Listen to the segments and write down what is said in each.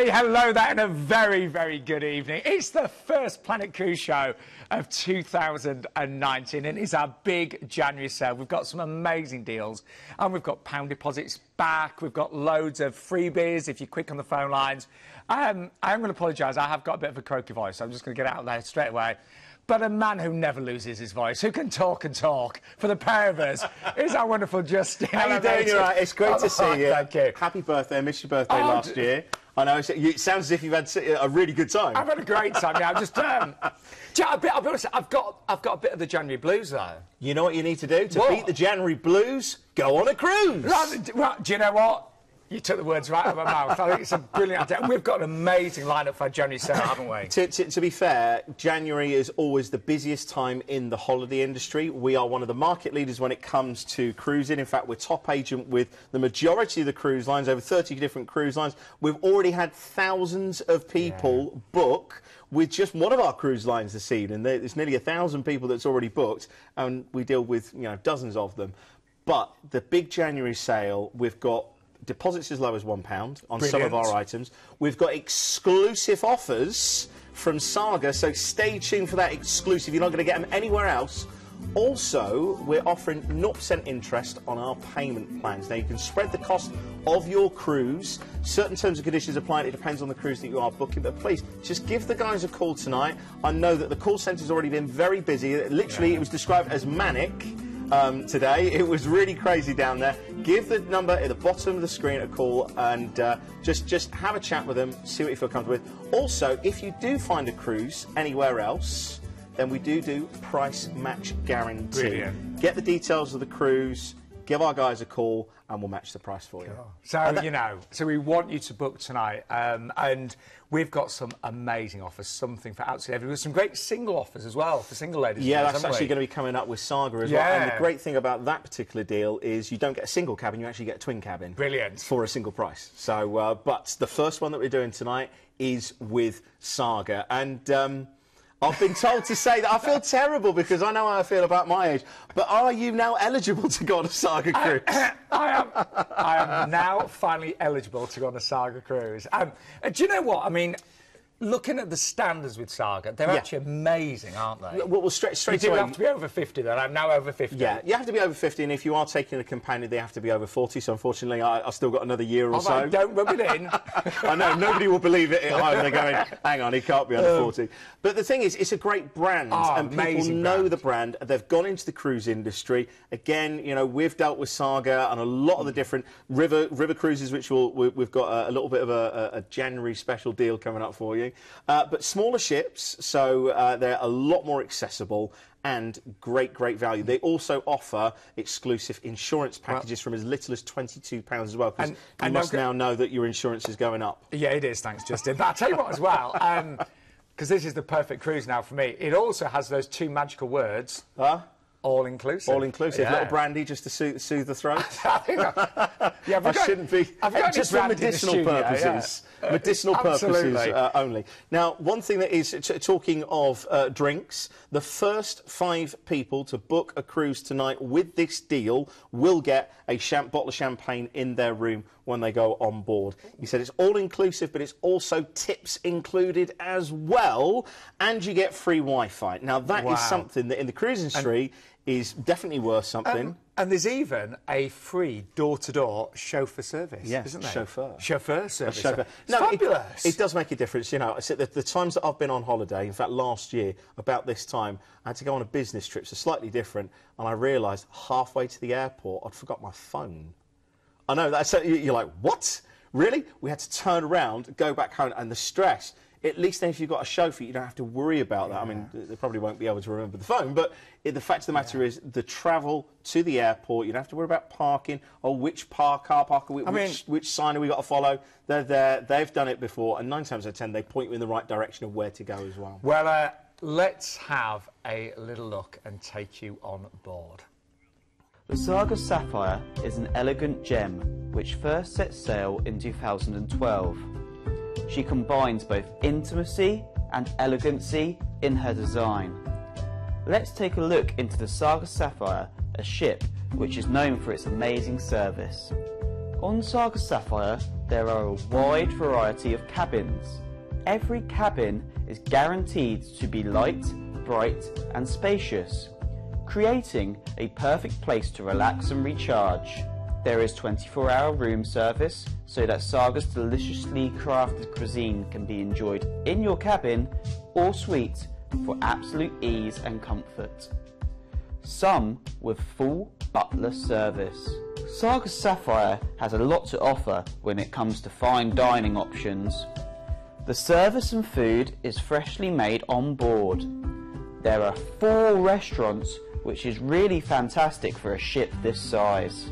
Hey, hello there, and a very, very good evening. It's the first Planet Cruise show of 2019, and it's our big January sale. We've got some amazing deals, and we've got pound deposits back. We've got loads of freebies if you're quick on the phone lines. I'm going to apologise. I have got a bit of a croaky voice, so I'm just going to get out there straight away. But a man who never loses his voice, who can talk and talk for the pair of us, is our wonderful Justin. How you doing? You're right. It's great to see you. Thank you. Happy birthday. I missed your birthday last year. I know. It sounds as if you've had a really good time. I've had a great time. Yeah, I'm just. I'll be honest. I've got a bit of the January blues though. You know what you need to do to beat the January blues? Go on a cruise. Well, do you know what? You took the words right out of my mouth. I think it's a brilliant idea. And we've got an amazing lineup for January sale, haven't we? To be fair, January is always the busiest time in the holiday industry. We are one of the market leaders when it comes to cruising. In fact, we're top agent with the majority of the cruise lines, over 30 different cruise lines. We've already had thousands of people book with just one of our cruise lines this evening. There's nearly 1,000 people that's already booked, and we deal with dozens of them. But the big January sale, we've got deposits as low as £1 on some of our items. We've got exclusive offers from Saga, so stay tuned for that exclusive. You're not going to get them anywhere else. Also, we're offering 0% interest on our payment plans. Now, you can spread the cost of your cruise. Certain terms and conditions apply. It depends on the cruise that you are booking. But please, just give the guys a call tonight. I know that the call centre's already been very busy. Literally, it was described as manic. Today. It was really crazy down there. Give the number at the bottom of the screen a call and just have a chat with them, see what you feel comfortable with. Also, if you do find a cruise anywhere else, then we do price match guarantee. Brilliant. Get the details of the cruise, give our guys a call, and we'll match the price for you. So, so we want you to book tonight, and we've got some amazing offers, something for absolutely everyone. Some great single offers as well, for single ladies. Yeah, that's actually going to be coming up with Saga as well. And the great thing about that particular deal is you don't get a single cabin, you actually get a twin cabin. Brilliant. For a single price. So, but the first one that we're doing tonight is with Saga. And I've been told to say that I feel terrible because I know how I feel about my age. But are you now eligible to go on a Saga cruise? I am now finally eligible to go on a Saga cruise. Do you know what? I mean, looking at the standards with Saga, they're actually amazing, aren't they? Well, straight away. You do have to be over 50, then. I'm now over 50. Yeah, you have to be over 50, and if you are taking a companion, they have to be over 40. So, unfortunately, I've still got another year or so. Don't rub it in. I know, nobody will believe it at home. They're going, hang on, he can't be under 40. But the thing is, it's a great brand, and people know the brand. They've gone into the cruise industry. Again, we've dealt with Saga and a lot of the different river cruises, which we've got a little bit of a January special deal coming up for you. But smaller ships, so they're a lot more accessible and great value. They also offer exclusive insurance packages from as little as £22 as well, because you must now know that your insurance is going up. Yeah, it is, thanks, Justin. But I'll tell you what as well, because this is the perfect cruise now for me, it also has those two magical words. All-inclusive. All-inclusive. Little brandy just to soothe the throat. I shouldn't be. Just for medicinal purposes. Medicinal purposes only. Now, one thing that is, talking of drinks, the first 5 people to book a cruise tonight with this deal will get a bottle of champagne in their room when they go on board. He said it's all-inclusive, but it's also tips included as well, and you get free Wi-Fi. Now, that is something that in the cruise industry is definitely worth something. And there's even a free door-to-door chauffeur service, isn't there? Chauffeur service. It's fabulous. It does make a difference. I said the times that I've been on holiday, in fact, last year, about this time, I had to go on a business trip, so slightly different, and I realised halfway to the airport, I'd forgot my phone. I know, you're like, what? Really? We had to turn around, go back home, and the stress. At least then if you've got a chauffeur, you don't have to worry about that. I mean, they probably won't be able to remember the phone, but the fact of the matter is the travel to the airport, you don't have to worry about parking, or which car park, which sign have we got to follow. They're there, they've done it before, and 9 times out of 10, they point you in the right direction of where to go as well. Well, let's have a little look and take you on board. The Saga Sapphire is an elegant gem which first set sail in 2012. She combines both intimacy and elegancy in her design. Let's take a look into the Saga Sapphire, a ship which is known for its amazing service. On Saga Sapphire, there are a wide variety of cabins. Every cabin is guaranteed to be light, bright and spacious, creating a perfect place to relax and recharge. There is 24-hour room service so that Saga's deliciously crafted cuisine can be enjoyed in your cabin or suite for absolute ease and comfort. Some with full butler service. Saga Sapphire has a lot to offer when it comes to fine dining options. The service and food is freshly made on board. There are 4 restaurants, which is really fantastic for a ship this size.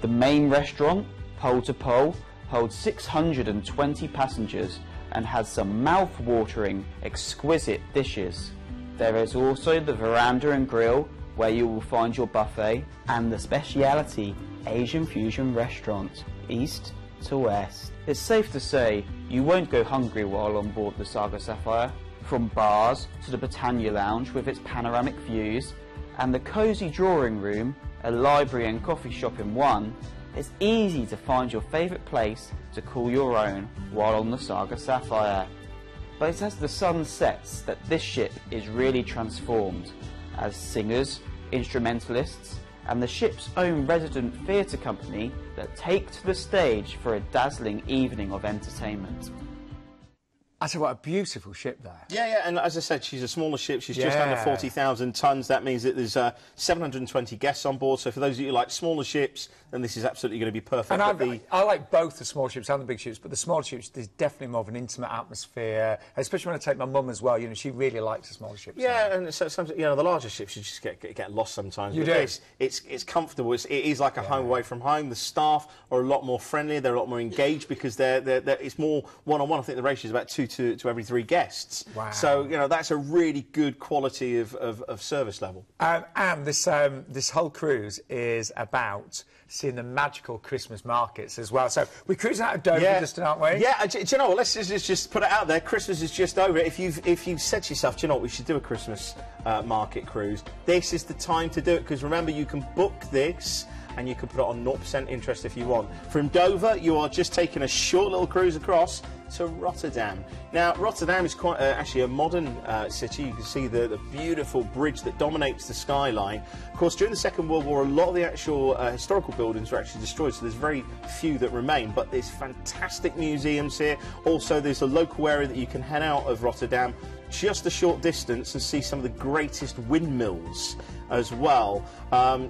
The main restaurant, pole to pole, holds 620 passengers and has some mouth-watering, exquisite dishes. There is also the veranda and grill, where you will find your buffet, and the speciality Asian fusion restaurant, east to west. It's safe to say you won't go hungry while on board the Saga Sapphire. From bars to the Britannia Lounge with its panoramic views, and the cosy drawing room, a library and coffee shop in one, it's easy to find your favourite place to call your own while on the Saga Sapphire. But it's as the sun sets that this ship is really transformed, as singers, instrumentalists and the ship's own resident theatre company that take to the stage for a dazzling evening of entertainment. I tell you what, a beautiful ship there. Yeah, and as I said, she's a smaller ship. She's just under 40,000 tonnes. That means that there's 720 guests on board. So for those of you who like smaller ships, then this is absolutely going to be perfect. And I like both the small ships and the big ships, but the small ships, there's definitely more of an intimate atmosphere, especially when I take my mum as well. You know, she really likes the smaller ships. Yeah, and so sometimes, you know, the larger ships, you just get lost sometimes. You do. It's comfortable. It is like a home away from home. The staff are a lot more friendly. They're a lot more engaged because it's more one-on-one. I think the ratio is about 2 to every 3 guests. Wow. So, you know, that's a really good quality of service level. And this whole cruise is about seeing the magical Christmas markets as well. So we're cruising out of Dover, just aren't we? Yeah, do you know what? Let's just put it out there. Christmas is just over. If you've said to yourself, do you know what, we should do a Christmas market cruise, this is the time to do it, because remember, you can book this and you can put it on 0% interest if you want. From Dover, you are just taking a short little cruise across to Rotterdam. Now, Rotterdam is quite actually a modern city. You can see the beautiful bridge that dominates the skyline. Of course, during the Second World War, a lot of the actual historical buildings were actually destroyed, so there's very few that remain. But there's fantastic museums here. Also, there's a local area that you can head out of Rotterdam just a short distance and see some of the greatest windmills as well.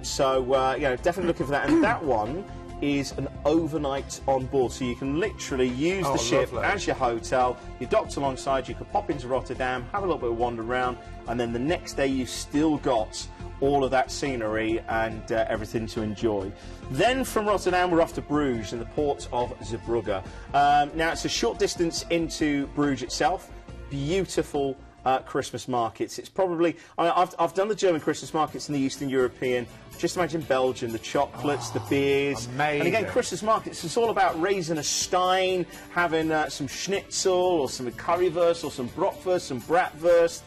So, you know, definitely looking for that. And that one is an overnight on board, so you can literally use the ship as your hotel. You're docked alongside, you can pop into Rotterdam, have a little bit of wander around, and then the next day you've still got all of that scenery and everything to enjoy. Then from Rotterdam we're off to Bruges in the port of Zeebrugge. Now it's a short distance into Bruges itself. Beautiful Christmas markets. It's probably, I've done the German Christmas markets and the Eastern European. Just imagine Belgium, the chocolates, the beers. Amazing. And again, Christmas markets, it's all about raising a stein, having some schnitzel or some currywurst or some bratwurst, some bratwurst,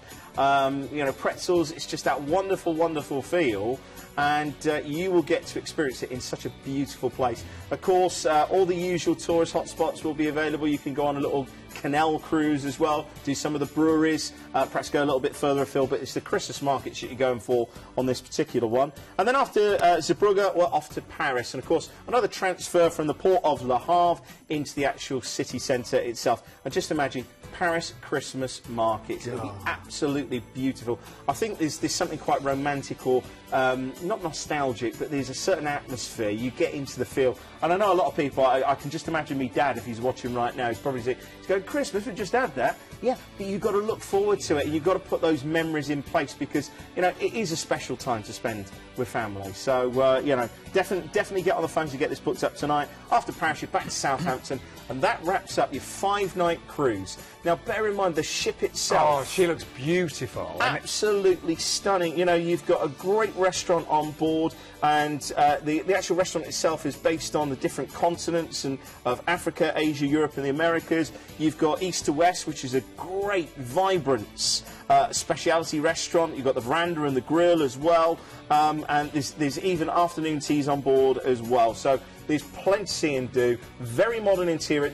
you know, pretzels. It's just that wonderful, wonderful feel. And you will get to experience it in such a beautiful place. Of course, all the usual tourist hotspots will be available. You can go on a little canal cruise as well, do some of the breweries, perhaps go a little bit further afield, but it's the Christmas markets that you're going for on this particular one. And then after Zeebrugge, we're off to Paris. And of course, another transfer from the port of Le Havre into the actual city centre itself. And just imagine Paris Christmas markets. It'll be absolutely beautiful. I think there's something quite romantic or not nostalgic, but there's a certain atmosphere. You get into the feel. And I know a lot of people, I can just imagine me dad, if he's watching right now, he's probably saying, he's going, Christmas, we just had that. Yeah, but you've got to look forward to it. You've got to put those memories in place because, you know, it is a special time to spend with family. So, you know, definitely get on the phone to get this booked up tonight. After Paris, you're back to Southampton, and that wraps up your 5-night cruise. Now, bear in mind, the ship itself... Oh, she looks beautiful. Absolutely stunning. You know, you've got a great restaurant on board, and the actual restaurant itself is based on the different continents of Africa, Asia, Europe and the Americas. You've got East to West, which is a great, vibrant speciality restaurant. You've got the veranda and the grill as well, and there's even afternoon teas on board as well. So There's plenty to see and do. Very modern interior.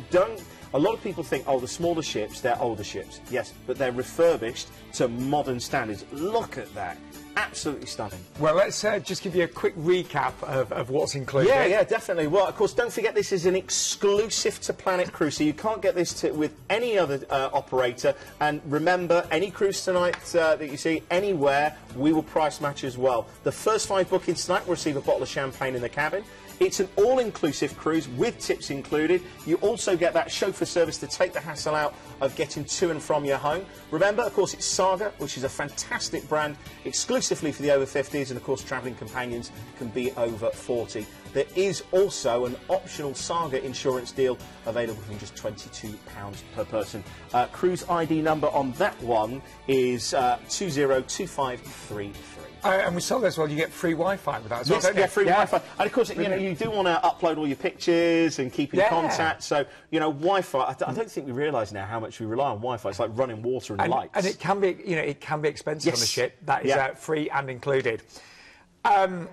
A lot of people think, oh, the smaller ships, they're older ships. Yes, but they're refurbished to modern standards. Look at that. Absolutely stunning. Well, let's just give you a quick recap of what's included. Yeah, definitely. Well, of course, don't forget this is an exclusive to Planet Cruise, so you can't get this with any other operator. And remember, any cruise tonight that you see anywhere, we will price match as well. The first 5 bookings tonight will receive a bottle of champagne in the cabin. It's an all-inclusive cruise with tips included. You also get that chauffeur service to take the hassle out of getting to and from your home. Remember, of course, it's Saga, which is a fantastic brand exclusively for the over 50s, and of course travelling companions can be over 40. There is also an optional Saga insurance deal available from just £22 per person. Cruise ID number on that one is 202533. And we saw this as well, you get free Wi-Fi with that as well, yes, don't you? Yeah, free Wi-Fi. And of course, you know, you do want to upload all your pictures and keep in contact. So, you know, Wi-Fi, I don't think we realise now how much we rely on Wi-Fi. It's like running water and lights. And it can be, you know, it can be expensive on the ship. That is free and included. First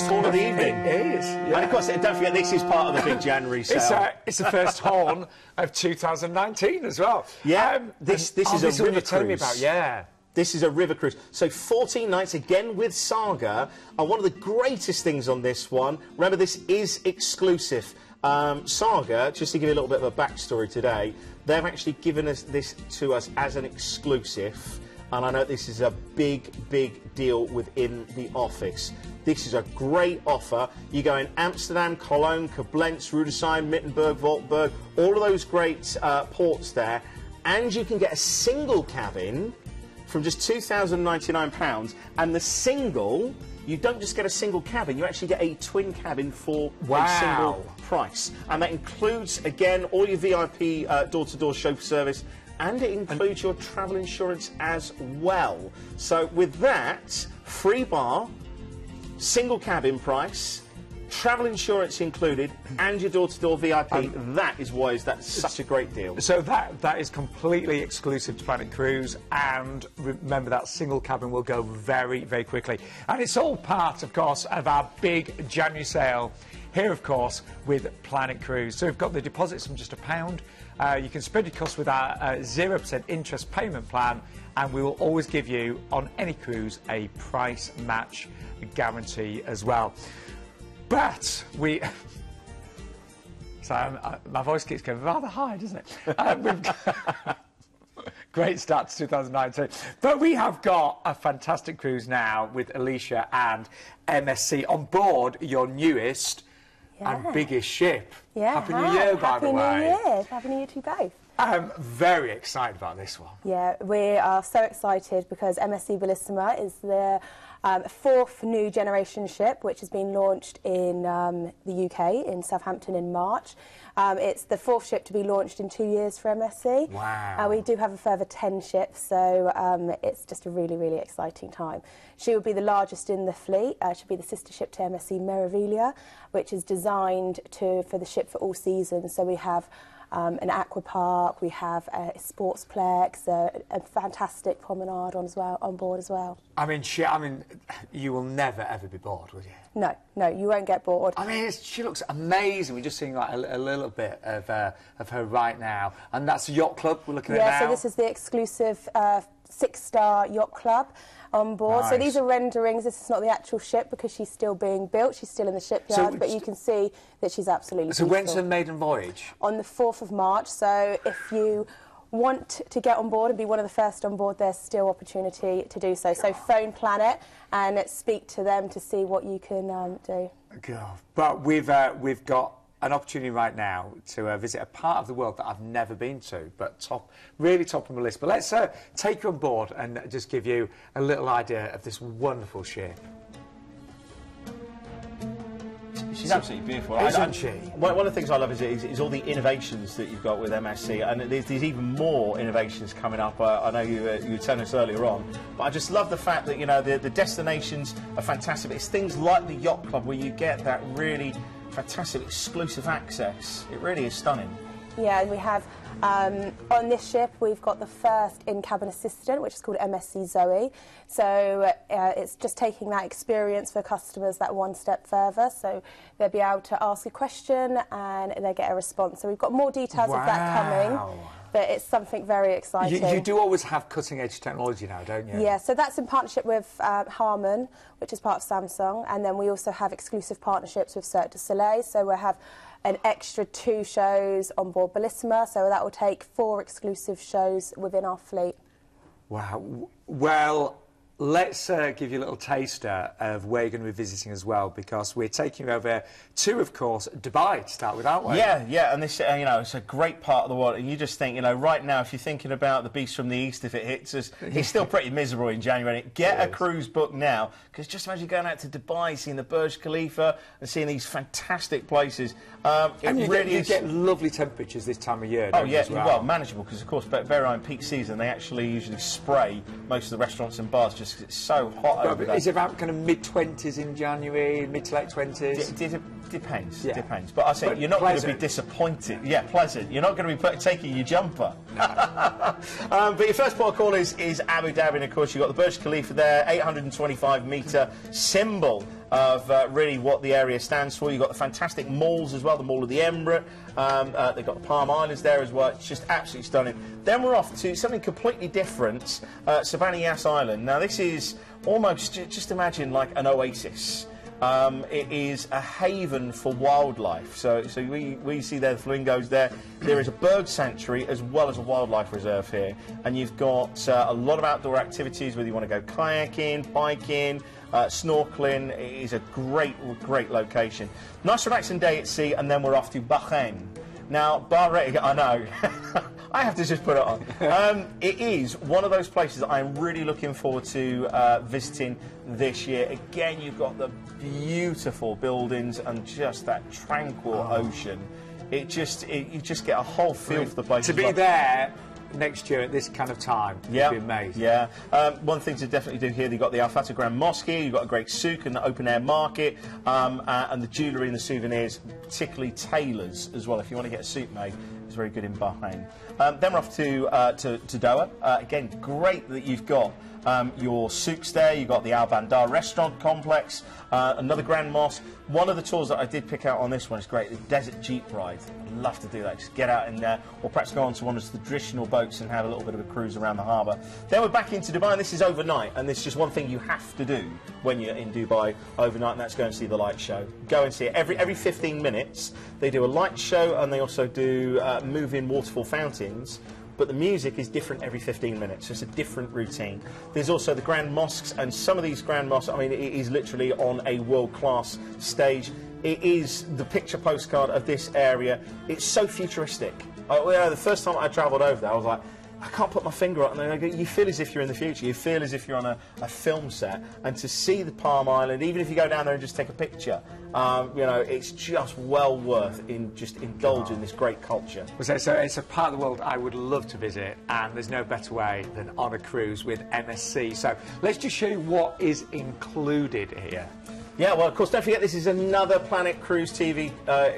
horn of the evening. It is. Yeah. And of course, don't forget, this is part of the big January sale. It's the first horn of 2019 as well. Yeah, this is a river cruise. Me about, This is a river cruise. So 14 nights, again with Saga. And one of the greatest things on this one, remember this is exclusive. Saga, just to give you a little bit of a backstory today, they've actually given us this to us as an exclusive. And I know this is a big, big deal within the office. This is a great offer. You go in Amsterdam, Cologne, Koblenz, Rudolph, Mittenberg, Voltberg, all of those great ports there. And you can get a single cabin from just £2,099, and the single, you don't just get a single cabin, you actually get a twin cabin for a single price. And that includes, again, all your VIP door-to-door chauffeur service, and it includes your travel insurance as well. So with that, free bar, single cabin price, travel insurance included, and your door-to-door VIP. That is why that's such a great deal. So that is completely exclusive to Planet Cruise, and remember that single cabin will go very, very quickly. And it's all part, of course, of our big January sale here, of course, with Planet Cruise. So we've got the deposits from just £1. You can spread your costs with our 0% interest payment plan, and we will always give you, on any cruise, a price match guarantee as well. But we... So my voice keeps going rather high, doesn't it? Great start to 2019. But we have got a fantastic cruise now with Alicia and MSC on board your newest and biggest ship. Yeah, Happy New Year, by the way. Happy New Year. Happy New Year to you both. I'm very excited about this one. Yeah, we are so excited because MSC Belissima is the 4th new generation ship, which has been launched in the UK, in Southampton in March. It's the 4th ship to be launched in 2 years for MSC. Wow. We do have a further 10 ships, so it's just a really, really exciting time. She will be the largest in the fleet. She'll be the sister ship to MSC Meraviglia, which is designed for the ship for all seasons. So we have an aqua park, we have a sportsplex, a fantastic promenade on board as well. I mean, you will never ever be bored, will you? No, you won't get bored. I mean, she looks amazing. We're just seeing like a little bit of her right now, and that's the yacht club we're looking at now. Yeah, so this is the exclusive 6-star yacht club on board. Nice. So these are renderings. This is not the actual ship because she's still being built. She's still in the shipyard, but you can see that she's absolutely beautiful. So when's her maiden voyage? On the 4th of March. So if you want to get on board and be one of the first on board, there's still opportunity to do so. So phone Planet and speak to them to see what you can do. God. But we've got an opportunity right now to visit a part of the world that I've never been to, but really top on the list. But let's take you on board and just give you a little idea of this wonderful ship. She's absolutely beautiful, isn't she? One of the things I love is all the innovations that you've got with MSC, and there's even more innovations coming up. I know you were telling us earlier on, but I just love the fact that, you know, the destinations are fantastic. It's things like the yacht club where you get that really fantastic exclusive access. It really is stunning. Yeah, and we have, on this ship, we've got the first in-cabin assistant, which is called MSC Zoe. So it's just taking that experience for customers that one step further. So they'll be able to ask a question and they get a response. So we've got more details of that coming. But it's something very exciting. You do always have cutting-edge technology now, don't you? Yeah, so that's in partnership with Harman, which is part of Samsung, and then we also have exclusive partnerships with Cirque du Soleil, so we'll have an extra 2 shows on board Belissima, so that will take 4 exclusive shows within our fleet. Wow. Well, let's give you a little taster of where you're going to be visiting as well, because we're taking you over to, of course, Dubai to start with, aren't we? Yeah, yeah, and this, you know, it's a great part of the world, and you just think, you know, right now, if you're thinking about the beast from the east, if it hits us, it's still pretty miserable in January. Get a cruise book now, because just imagine going out to Dubai, seeing the Burj Khalifa, and seeing these fantastic places. And you get lovely temperatures this time of year, Oh, yeah, well, manageable, because, of course, bear in mind, peak season, they actually usually spray most of the restaurants and bars just because it's so hot over there. Is it about kind of mid-20s in January, mid to late 20s? Depends, yeah. depends. But I say you're not going to be disappointed. Yeah, pleasant. You're not going to be taking your jumper. No. But your first port of call is Abu Dhabi, and of course you've got the Burj Khalifa there, 825-metre symbol of really what the area stands for. You've got the fantastic malls as well, the Mall of the Emirates. They've got the Palm Islands there as well. It's just absolutely stunning. Then we're off to something completely different, Sabani Yas Island. Now this is almost, just imagine like an oasis. It is a haven for wildlife. So we see there the flamingos there. There is a bird sanctuary as well as a wildlife reserve here. And you've got a lot of outdoor activities, whether you want to go kayaking, biking, snorkeling. It is a great location. Nice relaxing day at sea, and then we're off to Bahrain. Now, Bahrain, I know, I have to just put it on. It is one of those places that I'm really looking forward to visiting this year. Again, you've got the beautiful buildings and just that tranquil ocean. You just get a whole feel for the place. To be there next year at this kind of time would be amazing. Yeah. One thing to definitely do here, you've got the Al Fatah Grand Mosque here, you've got a great souk and the open-air market, and the jewellery and the souvenirs, particularly tailors as well. If you want to get a suit made, it's very good in Bahrain. Then we're off to Doha. Again, great that you've got your souks there. You've got the Al Bandar restaurant complex, another grand mosque. One of the tours that I did pick out on this one is great, the desert jeep ride. I'd love to do that. Just get out in there, or perhaps go on to one of the traditional boats and have a little bit of a cruise around the harbour. Then we're back into Dubai, and this is overnight, and this is just one thing you have to do when you're in Dubai overnight, and that's go and see the light show. Go and see it. Every 15 minutes, they do a light show, and they also do move-in waterfall fountains. But the music is different every 15 minutes, so it's a different routine. There's also the grand mosques, and some of these grand mosques, I mean, it is literally on a world-class stage. It is the picture postcard of this area. It's so futuristic. The first time I travelled over there, I was like, I can't put my finger on it. You feel as if you're in the future. You feel as if you're on a film set. And to see the Palm Island, even if you go down there and just take a picture, you know, it's just well worth indulging this great culture. So it's a part of the world I would love to visit, and there's no better way than on a cruise with MSC. So let's just show you what is included here. Yeah, well, of course, don't forget this is another Planet Cruise TV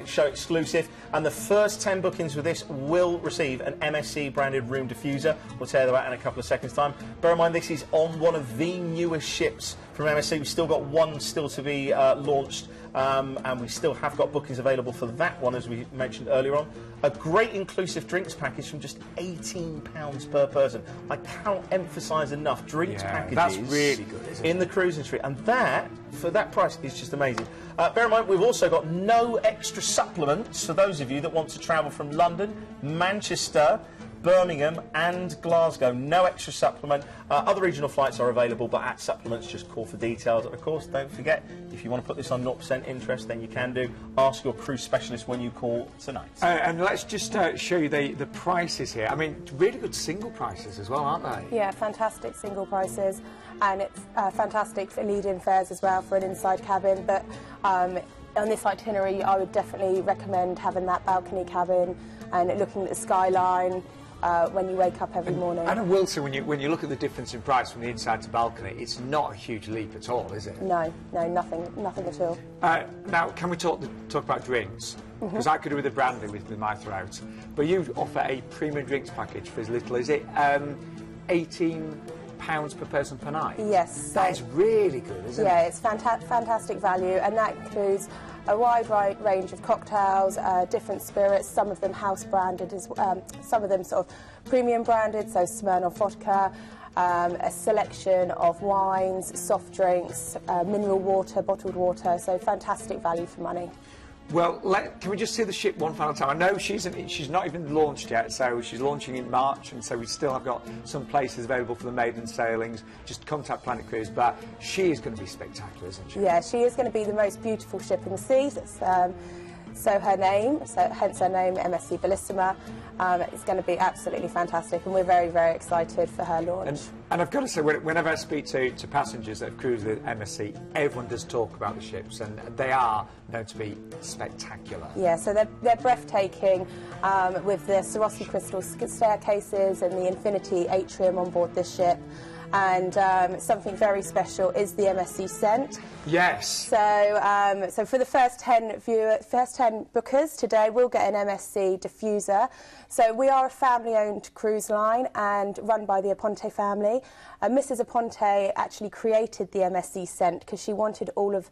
show exclusive, and the first 10 bookings for this will receive an MSC branded room diffuser. We'll tell you that in a couple of seconds' time. Bear in mind, this is on one of the newest ships from MSC. We've still got one still to be launched, and we still have got bookings available for that one, as we mentioned earlier on. A great inclusive drinks package from just £18 per person. I cannot emphasise enough drinks packages. That's really good, isn't it? In the cruise industry, and that, for that price, is just amazing. Bear in mind, we've also got no extra supplements for those of you that want to travel from London, Manchester, Birmingham and Glasgow. No extra supplement. Other regional flights are available, but at supplements, just call for details. And of course, don't forget, if you want to put this on 0% interest, then you can do. Ask your cruise specialist when you call tonight. And let's just show you the prices here. I mean, really good single prices as well, aren't they? Yeah, fantastic single prices, and it's fantastic for lead-in fares as well for an inside cabin. But on this itinerary, I would definitely recommend having that balcony cabin and looking at the skyline. when you wake up every morning. And I will say, when you look at the difference in price from the inside to balcony, it's not a huge leap at all, is it? No, nothing at all. Now, can we talk about drinks? Because I could do with a brandy with my throat, but you offer a premium drinks package for as little as £18 per person per night. Yes, that is really good, isn't it? Yeah, it's fantastic value, and that includes a wide range of cocktails, different spirits, some of them house branded, some of them sort of premium branded, so Smirnoff vodka, a selection of wines, soft drinks, mineral water, bottled water, so fantastic value for money. Well, can we just see the ship one final time? I know she's not even launched yet, so she's launching in March, and so we still have got some places available for the maiden sailings. Just contact Planet Cruise, but she is going to be spectacular, isn't she? Yeah, she is going to be the most beautiful ship in the seas. So her name, hence her name, MSC Belissima, is going to be absolutely fantastic, and we're very, very excited for her launch. And I've got to say, whenever I speak to passengers that have cruised with MSC, everyone does talk about the ships, and they are known to be spectacular. Yeah, so they're breathtaking, with the Swarovski crystal staircases and the infinity atrium on board this ship. And something very special is the MSC scent. Yes. So for the first 10 bookers today, we'll get an MSC diffuser. So we are a family-owned cruise line and run by the Aponte family. Mrs. Aponte actually created the MSC scent because she wanted all of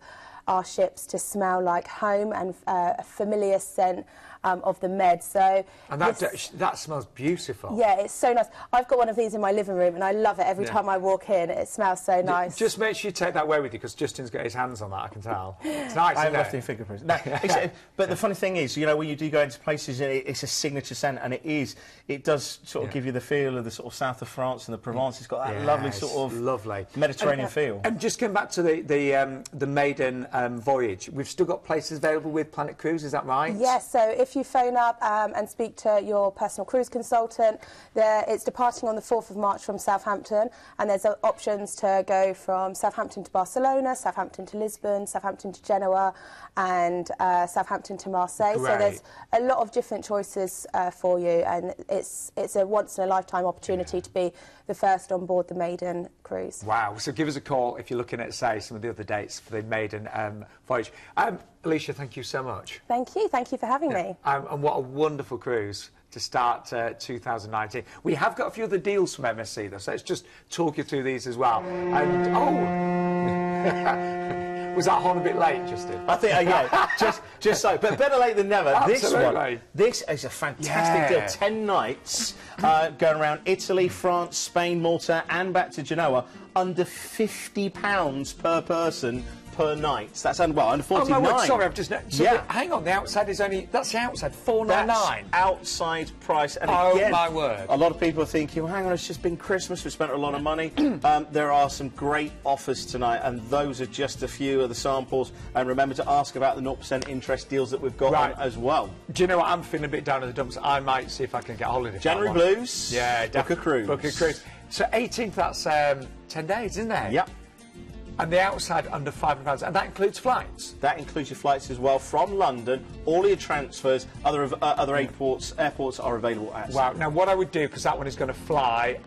our ships to smell like home and a familiar scent of the Med. So and that smells beautiful. Yeah, it's so nice. I've got one of these in my living room and I love it every time I walk in. It smells so nice. Just make sure you take that away with you, because Justin's got his hands on that, I can tell. It's nice, I isn't left it? in fingerprints. No, but the funny thing is, you know, when you do go into places, it's a signature scent, and it does sort of give you the feel of the sort of south of France and the Provence. It's got that lovely sort of Mediterranean feel. And just going back to the maiden voyage, we've still got places available with Planet Cruise, is that right? Yes, so if you phone up and speak to your personal cruise consultant, it's departing on the 4th of March from Southampton, and there's options to go from Southampton to Barcelona, Southampton to Lisbon, Southampton to Genoa, and Southampton to Marseille. Great. So there's a lot of different choices for you, and it's a once-in-a-lifetime opportunity to be the first on board the maiden cruise. Wow, so give us a call if you're looking at, say, some of the other dates for the maiden voyage. Alicia, thank you so much. Thank you for having me. And what a wonderful cruise to start 2019. We have got a few other deals from MSC, though, so let's just talk you through these as well. And, was that horn a bit late, Justin? I think, yeah, just so. But better late than never. Absolutely. This is a fantastic deal. 10 nights going around Italy, France, Spain, Malta, and back to Genoa, under £50 per person per night. That's under 49. Oh, no, wait, sorry, I've just... hang on, the outside is only... That's the outside, $499. That's outside price. And again, my word. A lot of people are thinking, well, hang on, it's just been Christmas, we spent a lot of money. There are some great offers tonight, and those are just a few of the samples. And remember to ask about the 0% interest deals that we've got on as well. Do you know what? I'm feeling a bit down in the dumps. I might see if I can get a holiday. January Blues. Yeah, book a cruise. Book a cruise. So 18th, that's 10 days, isn't it? Yep. And the outside under £500, and that includes flights? That includes your flights as well from London. All your transfers, other airports are available at. Wow. Now, what I would do, because that one is going to fly,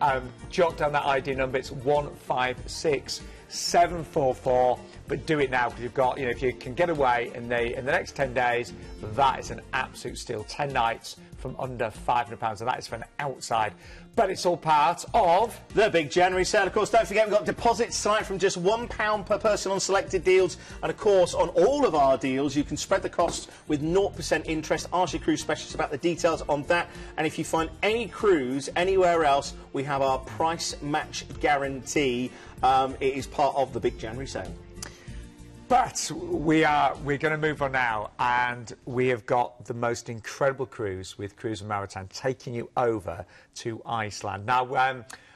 jot down that ID number. It's 156744. But do it now, because you've got, if you can get away in the next 10 days, that is an absolute steal. 10 nights from under £500, and that is for an outside. But it's all part of the big January sale. Of course, don't forget, we've got deposits tonight from just £1 per person on selected deals. And of course, on all of our deals, you can spread the costs with 0% interest. Ask your cruise specialist about the details on that. And if you find any cruise anywhere else, we have our price match guarantee. It is part of the big January sale. But we're going to move on now, and we have got the most incredible cruise with Cruise Maritime taking you over to Iceland. Now,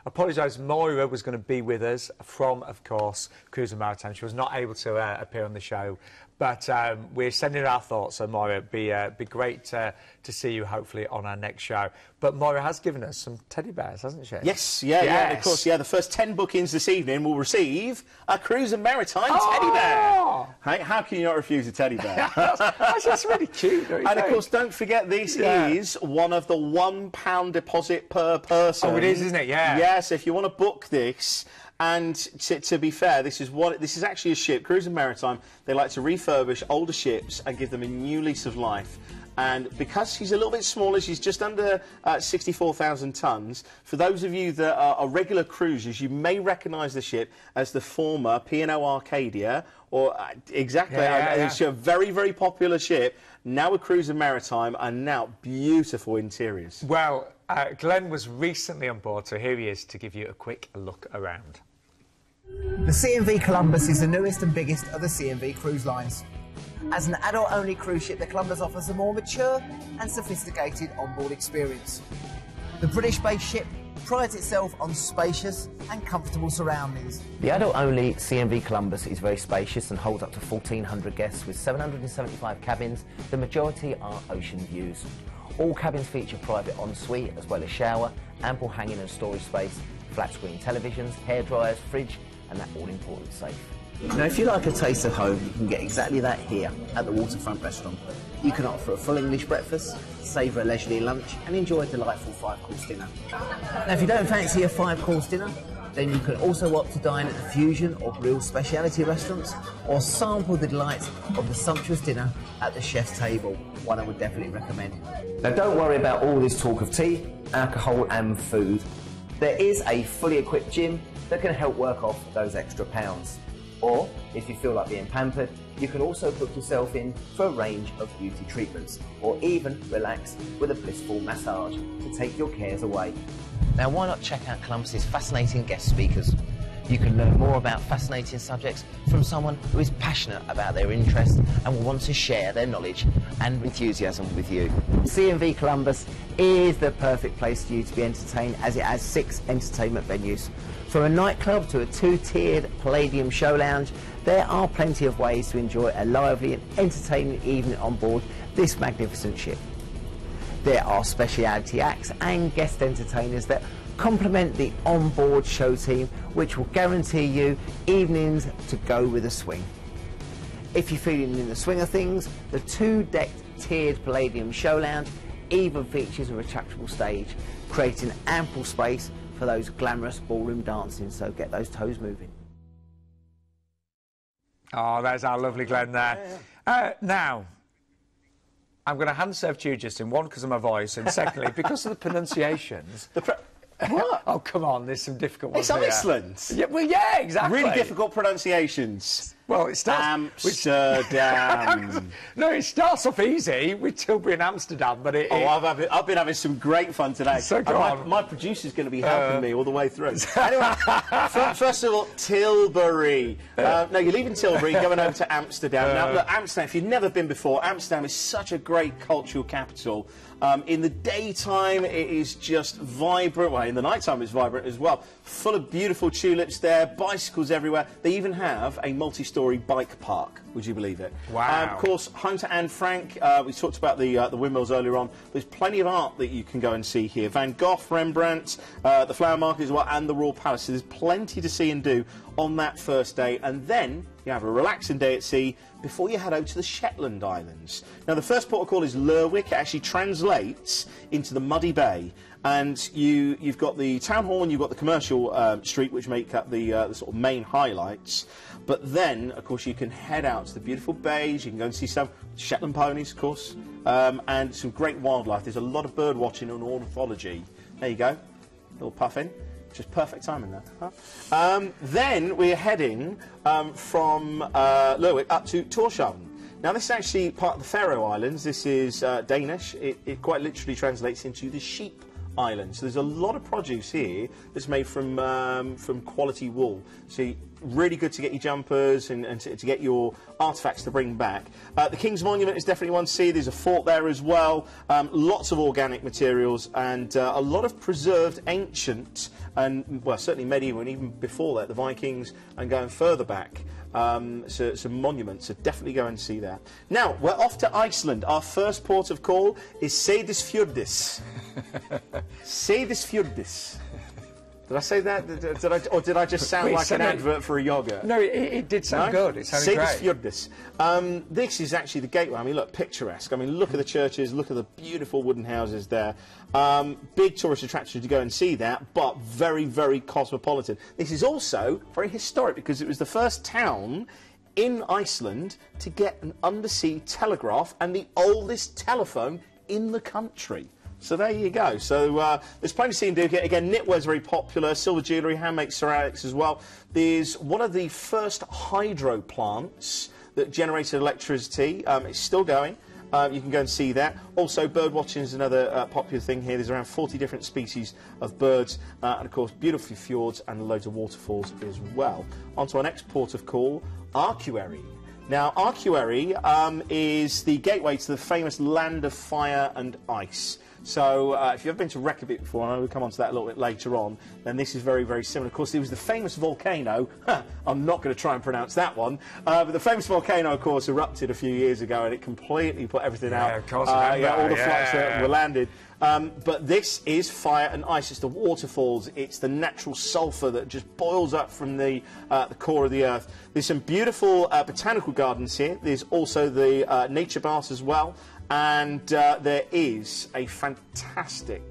apologise, Moira was going to be with us from, of course, Cruise Maritime. She was not able to appear on the show, but we're sending her our thoughts. So, Moira, it'd be great to see you, hopefully, on our next show. But Moira has given us some teddy bears, hasn't she? Yes, yeah, of course, yeah. The first 10 bookings this evening will receive a Cruise Maritime teddy bear. Oh. Hey, how can you not refuse a teddy bear? That's just really cute. Don't you And of think? course, don't forget, this is one of the £1 deposit per person. Oh, it is, isn't it? Yeah. Yes, if you want to book this. And to be fair, this is actually a ship, Cruise and Maritime. They like to refurbish older ships and give them a new lease of life. And because she's a little bit smaller, she's just under 64,000 tonnes. For those of you that are regular cruisers, you may recognise the ship as the former P&O Arcadia, or exactly, it's a very, very popular ship. Now with Cruise and Maritime, and now beautiful interiors. Well, Glenn was recently on board, so here he is to give you a quick look around. The CMV Columbus is the newest and biggest of the CMV cruise lines. As an adult-only cruise ship, the Columbus offers a more mature and sophisticated onboard experience. The British-based ship prides itself on spacious and comfortable surroundings. The adult-only CMV Columbus is very spacious and holds up to 1,400 guests with 775 cabins. The majority are ocean views. All cabins feature private ensuite as well as shower, ample hanging and storage space, flat-screen televisions, hairdryers, fridge, and that all-important safe. Now, if you like a taste of home, you can get exactly that here at the Waterfront Restaurant. You can opt for a full English breakfast, savour a leisurely lunch, and enjoy a delightful 5-course dinner. Now, if you don't fancy a 5-course dinner, then you can also opt to dine at the Fusion or Grill speciality restaurants, or sample the delights of the sumptuous dinner at the chef's table, one I would definitely recommend. Now don't worry about all this talk of tea, alcohol and food. There is a fully equipped gym that can help work off those extra pounds. Or, if you feel like being pampered, you can also book yourself in for a range of beauty treatments, or even relax with a blissful massage to take your cares away. Now why not check out Columbus's fascinating guest speakers? You can learn more about fascinating subjects from someone who is passionate about their interest and will want to share their knowledge and enthusiasm with you. CMV Columbus is the perfect place for you to be entertained, as it has 6 entertainment venues. From a nightclub to a 2-tiered Palladium show lounge, there are plenty of ways to enjoy a lively and entertaining evening on board this magnificent ship. There are speciality acts and guest entertainers that complement the on-board show team, which will guarantee you evenings to go with a swing. If you're feeling in the swing of things, the 2-decked tiered Palladium show lounge even features a retractable stage, creating ample space for those glamorous ballroom dancing, so get those toes moving. Oh, there's our lovely Glenn there. Now, I'm going to hand serve to you, Justin, one, because of my voice, and secondly, because of the pronunciations. What? Oh, come on, there's some difficult ones It's here. Iceland. Yeah, well, yeah, exactly. Really difficult pronunciations. Well, it starts... Amsterdam. No, it starts off easy with Tilbury and Amsterdam, but it... I've been having some great fun today. So go on. My producer's going to be helping me all the way through. Anyway, first of all, Tilbury. No, you're leaving Tilbury, going over to Amsterdam. Now, look, Amsterdam, if you've never been before, Amsterdam is such a great cultural capital. In the daytime, it is just vibrant. Well, in the nighttime, it's vibrant as well. Full of beautiful tulips there, bicycles everywhere. They even have a multi-storey bike park. Would you believe it? Wow. Of course, home to Anne Frank. We talked about the windmills earlier on. There's plenty of art that you can go and see here. Van Gogh, Rembrandt, the Flower Market as well, and the Royal Palace. So there's plenty to see and do on that first day. And then you have a relaxing day at sea before you head out to the Shetland Islands. Now, the first port of call is Lerwick. It actually translates into the Muddy Bay. And you've got the town hall and you've got the commercial street, which make up the sort of main highlights. But then, of course, you can head out to the beautiful bays. You can go and see some Shetland ponies, of course, and some great wildlife. There's a lot of bird watching and ornithology. There you go, little puffin. Just perfect timing there. Huh? Then we're heading from Lerwick up to Tórshavn. Now, this is actually part of the Faroe Islands. This is Danish. It quite literally translates into the sheep island. So there's a lot of produce here that's made from quality wool. So really good to get your jumpers and to get your artefacts to bring back. The King's Monument is definitely one to see. There's a fort there as well. Lots of organic materials and a lot of preserved ancient and, well, certainly medieval and even before that, the Vikings and going further back. So some monuments, so definitely go and see that. Now, we're off to Iceland. Our first port of call is Seyðisfjörður. Seyðisfjörður. Did I say that? Did I just sound like an advert for a yogurt? No, it did sound good. It sounded great. Fjords. This is actually the gateway. I mean, look, picturesque. I mean, look at the churches, look at the beautiful wooden houses there. Big tourist attraction to go and see that, but very, very cosmopolitan. This is also very historic because it was the first town in Iceland to get an undersea telegraph and the oldest telephone in the country. So there you go. So there's plenty to see and do here. Again, knitwear's very popular, silver jewellery, handmade ceramics as well. There's one of the first hydro plants that generated electricity. It's still going. You can go and see that. Also, bird watching is another popular thing here. There's around 40 different species of birds, and of course, beautiful fjords and loads of waterfalls as well. On to our next port of call, Akureyri. Now, Akureyri is the gateway to the famous land of fire and ice. So if you've ever been to Reykjavik before, and I will come on to that a little bit later on, then this is very, very similar. Of course, it was the famous volcano. I'm not going to try and pronounce that one. But the famous volcano, of course, erupted a few years ago, and it completely put everything out. Of course, all the flights that were landed. But this is fire and ice. It's the waterfalls. It's the natural sulphur that just boils up from the core of the earth. There's some beautiful botanical gardens here. There's also the nature baths as well. And there is a fantastic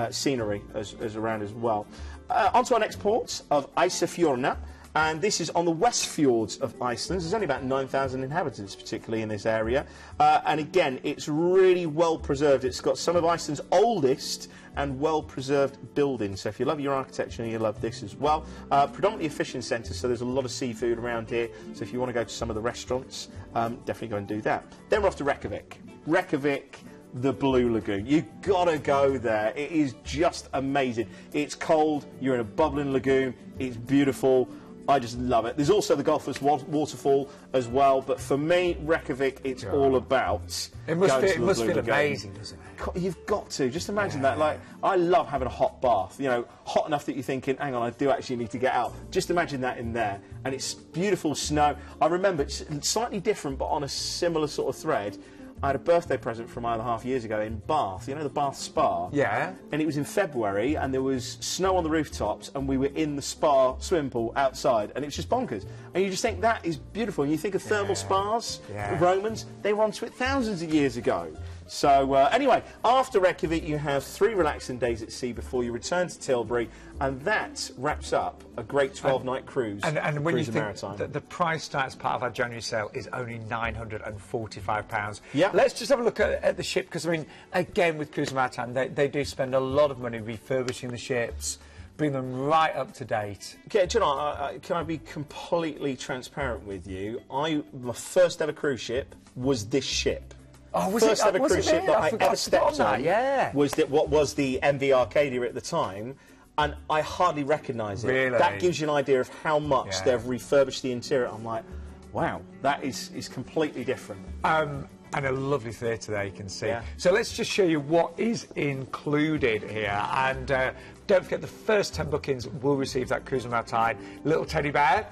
scenery as around as well. On to our next port of Ísafjörður. And this is on the west fjords of Iceland. There's only about 9,000 inhabitants, particularly in this area. And again, it's really well preserved. It's got some of Iceland's oldest and well-preserved buildings. So if you love your architecture, you love this as well. Predominantly a fishing centre, so there's a lot of seafood around here. So if you want to go to some of the restaurants, definitely go and do that. Then we're off to Reykjavik. Reykjavik, the Blue Lagoon. You've got to go there. It is just amazing. It's cold. You're in a bubbling lagoon. It's beautiful. I just love it. There's also the Golfers waterfall as well, but for me, Reykjavik, it's all about it must feel amazing, doesn't it? You've got to. Just imagine that. Like, I love having a hot bath, you know, hot enough that you're thinking, hang on, I do actually need to get out. Just imagine that in there. And it's beautiful snow. I remember, it's slightly different, but on a similar sort of thread. I had a birthday present from 1.5 years ago in Bath, you know, the Bath Spa? Yeah. And it was in February, and there was snow on the rooftops, and we were in the spa swimming pool outside, and it was just bonkers. And you just think, that is beautiful. And you think of thermal spas, the Romans, they were onto it thousands of years ago. So, anyway, after Reykjavik, you have 3 relaxing days at sea before you return to Tilbury, and that wraps up a great 12-night cruise. And when you think that the price start as part of our January sale is only £945. Yeah. Let's just have a look at the ship, because, I mean, again, with Cruise Maritime, they do spend a lot of money refurbishing the ships, bring them right up to date. Okay, do you know, can I be completely transparent with you? My first ever cruise ship was this ship. Oh, was first ever was cruise it ship that I ever stepped on was what was the MV Arcadia at the time, and I hardly recognise it. Really? That gives you an idea of how much they've refurbished the interior. I'm like, wow, that is completely different. And a lovely theatre there, you can see. Yeah. So let's just show you what is included here. And don't forget, the first 10 bookings will receive that Cruise Maritime little teddy bear.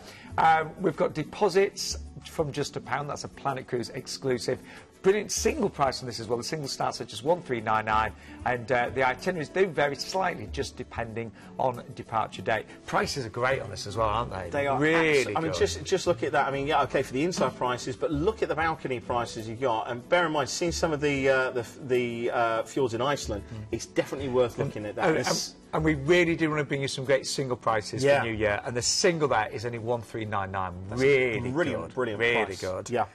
We've got deposits from just £1. That's a Planet Cruise exclusive. Brilliant single price on this as well. The single starts at just $1,399, and the itineraries do vary slightly just depending on departure date. Prices are great on this as well, aren't they? They are really good. I mean, just look at that. I mean, yeah, okay, for the inside prices, but look at the balcony prices you got, and bear in mind, seeing some of the fjords in Iceland, it's definitely worth looking at that. And we really do want to bring you some great single prices for New Year, and the single there is only $1,399. Really brilliant, really price. good. Yeah.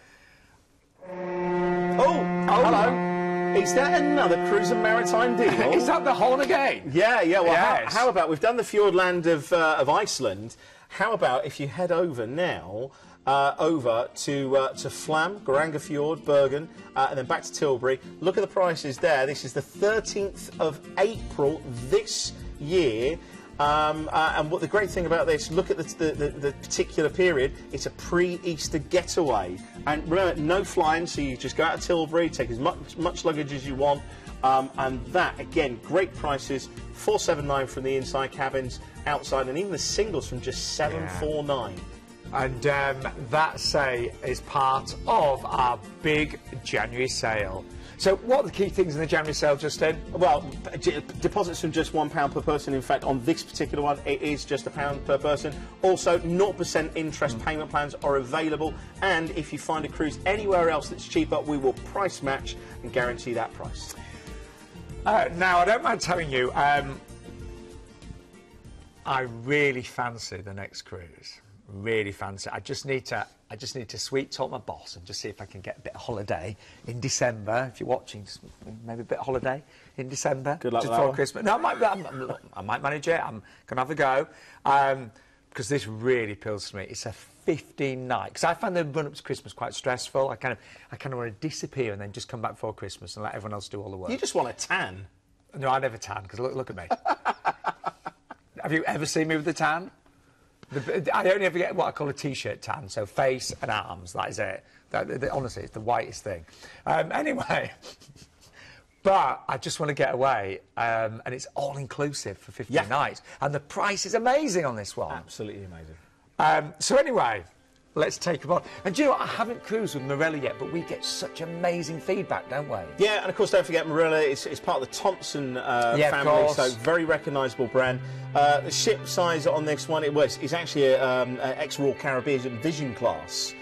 Oh, hello. Is that another Cruise and Maritime deal? Is that the horn again? Yeah. Well, yes. how about, we've done the Fjordland of Iceland. How about if you head over now, over to Flam, Gerangerfjord, Bergen, and then back to Tilbury. Look at the prices there. This is the 13th of April this year. And what the great thing about this, look at the particular period, it's a pre-Easter getaway. And remember, no flying, so you just go out of Tilbury, take as much luggage as you want. And that, again, great prices, $479 from the inside cabins, outside, and even the singles from just $749. And that, say, is part of our big January sale. So what are the key things in the January sale, Justin? Well, deposits from just £1 per person. In fact, on this particular one, it is just £1 per person. Also, 0% interest payment plans are available. And if you find a cruise anywhere else that's cheaper, we will price match and guarantee that price. Now, I don't mind telling you, I really fancy the next cruise. Really fancy. I just need to sweet talk my boss and just see if I can get a bit of holiday in December. If you're watching, just maybe a bit of holiday in December. Good luck just with that before one. Christmas. No, I might manage it. I'm gonna have a go because this really appeals to me. It's a 15-night. Because I find the run up to Christmas quite stressful. I kind of want to disappear and then just come back before Christmas and let everyone else do all the work. You just want a tan. No, I never tan because look at me. Have you ever seen me with a tan? I only ever get what I call a T-shirt tan, so face and arms, that is it. Honestly, it's the whitest thing. Anyway, but I just want to get away, and it's all-inclusive for 15 nights. And the price is amazing on this one. Absolutely amazing. So anyway, let's take a on. And do you know what? I haven't cruised with Marella yet, but we get such amazing feedback, don't we? Yeah, and of course, don't forget Marella. It's part of the Thompson Yeah, of family, course. so very recognisable brand. The ship size on this one, it's actually an ex-Royal Caribbean Vision class.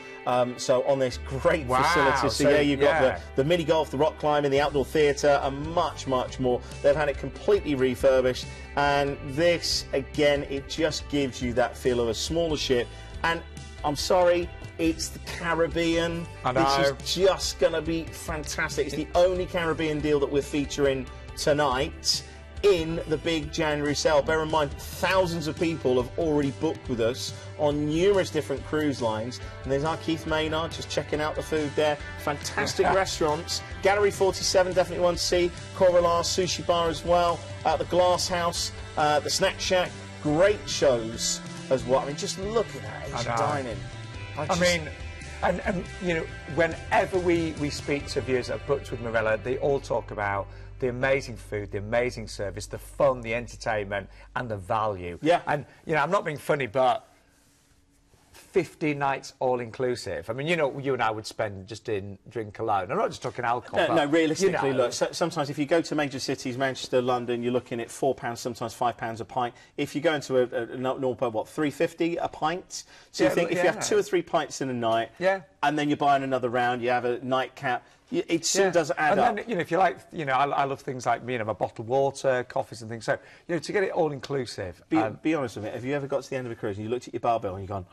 So on this great facility, so yeah, you've got the mini golf, the rock climbing, the outdoor theatre, and much, much more. They've had it completely refurbished, and this again, it just gives you that feel of a smaller ship. And I'm sorry, it's the Caribbean. I know. This is just going to be fantastic. It's the only Caribbean deal that we're featuring tonight in the big January sale. Bear in mind, thousands of people have already booked with us on numerous different cruise lines. And there's our Keith Maynard just checking out the food there. Fantastic restaurants. Gallery 47, definitely one to see. Coralar Sushi Bar as well. The Glass House, the Snack Shack. Great shows as well. I mean, just look at that Asian dining. I mean, and you know, whenever we speak to viewers that are booked with Marella, they all talk about the amazing food, the amazing service, the fun, the entertainment, and the value. Yeah. And, you know, I'm not being funny, but 50 nights all-inclusive. I mean, you know, you and I would spend just in drink alone. I'm not just talking alcohol. No, realistically, you know, look, sometimes if you go to major cities, Manchester, London, you're looking at £4, sometimes £5 a pint. If you go into a normal pub, what, £3.50 a pint? So you think if you have 2 or 3 pints in a night, and then you're buying another round, you have a nightcap, it soon does add up. And then, you know, if you like, you know, I love things like, you know, my bottled water, coffees and things. So, you know, to get it all-inclusive. Be honest with me, have you ever got to the end of a cruise and you looked at your bar bill and you've gone,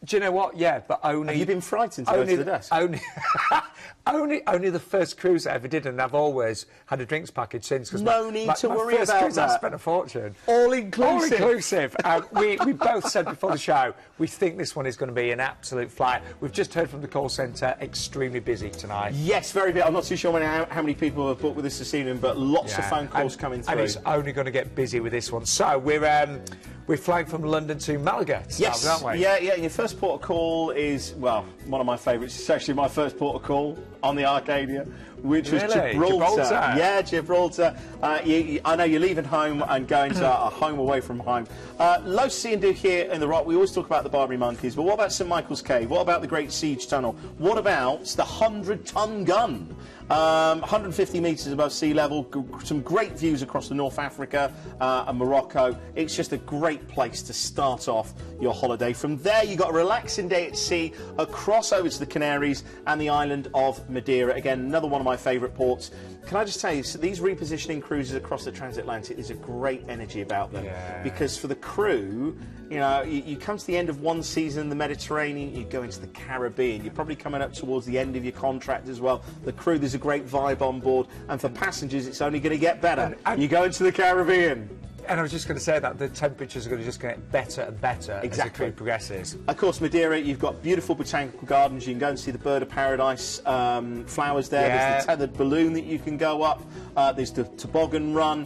do you know what? Yeah, but only... Have you been frightened to go to the desk? Only the first cruise I ever did, and I've always had a drinks package since. No need to worry about that. that. I spent a fortune. All-inclusive. All-inclusive. We both said before the show, we think this one is going to be an absolute flyer. We've just heard from the call centre, extremely busy tonight. Yes, very busy. I'm not too sure how many people have booked with us this evening, but lots of phone calls coming through. And it's only going to get busy with this one. So we're flying from London to Malaga, yes, aren't we? Yeah. Your first port of call is, well, one of my favourites. It's actually my first port of call on the Arcadia, which was Gibraltar. Yeah, Gibraltar. I know you're leaving home and going to a home away from home. Loads to see and do here in the Rock. We always talk about the Barbary Monkeys, but what about St Michael's Cave? What about the Great Siege Tunnel? What about the 100-ton gun? 150 metres above sea level, some great views across the North Africa and Morocco. It's just a great place to start off your holiday. From there, you've got a relaxing day at sea, across over to the Canaries and the island of Madeira. Again, another one of my favourite ports. Can I just tell you, so these repositioning cruises across the Transatlantic, there's a great energy about them. Because for the crew, you know, you come to the end of one season in the Mediterranean, you go into the Caribbean. You're probably coming up towards the end of your contract as well. The crew, there's a great vibe on board. And for passengers, it's only going to get better. And you go into the Caribbean. And I was just going to say that the temperatures are going to just get better and better as the cruise progresses. Of course, Madeira, you've got beautiful botanical gardens. You can go and see the bird of paradise flowers there. There's the tethered balloon that you can go up. There's the toboggan run.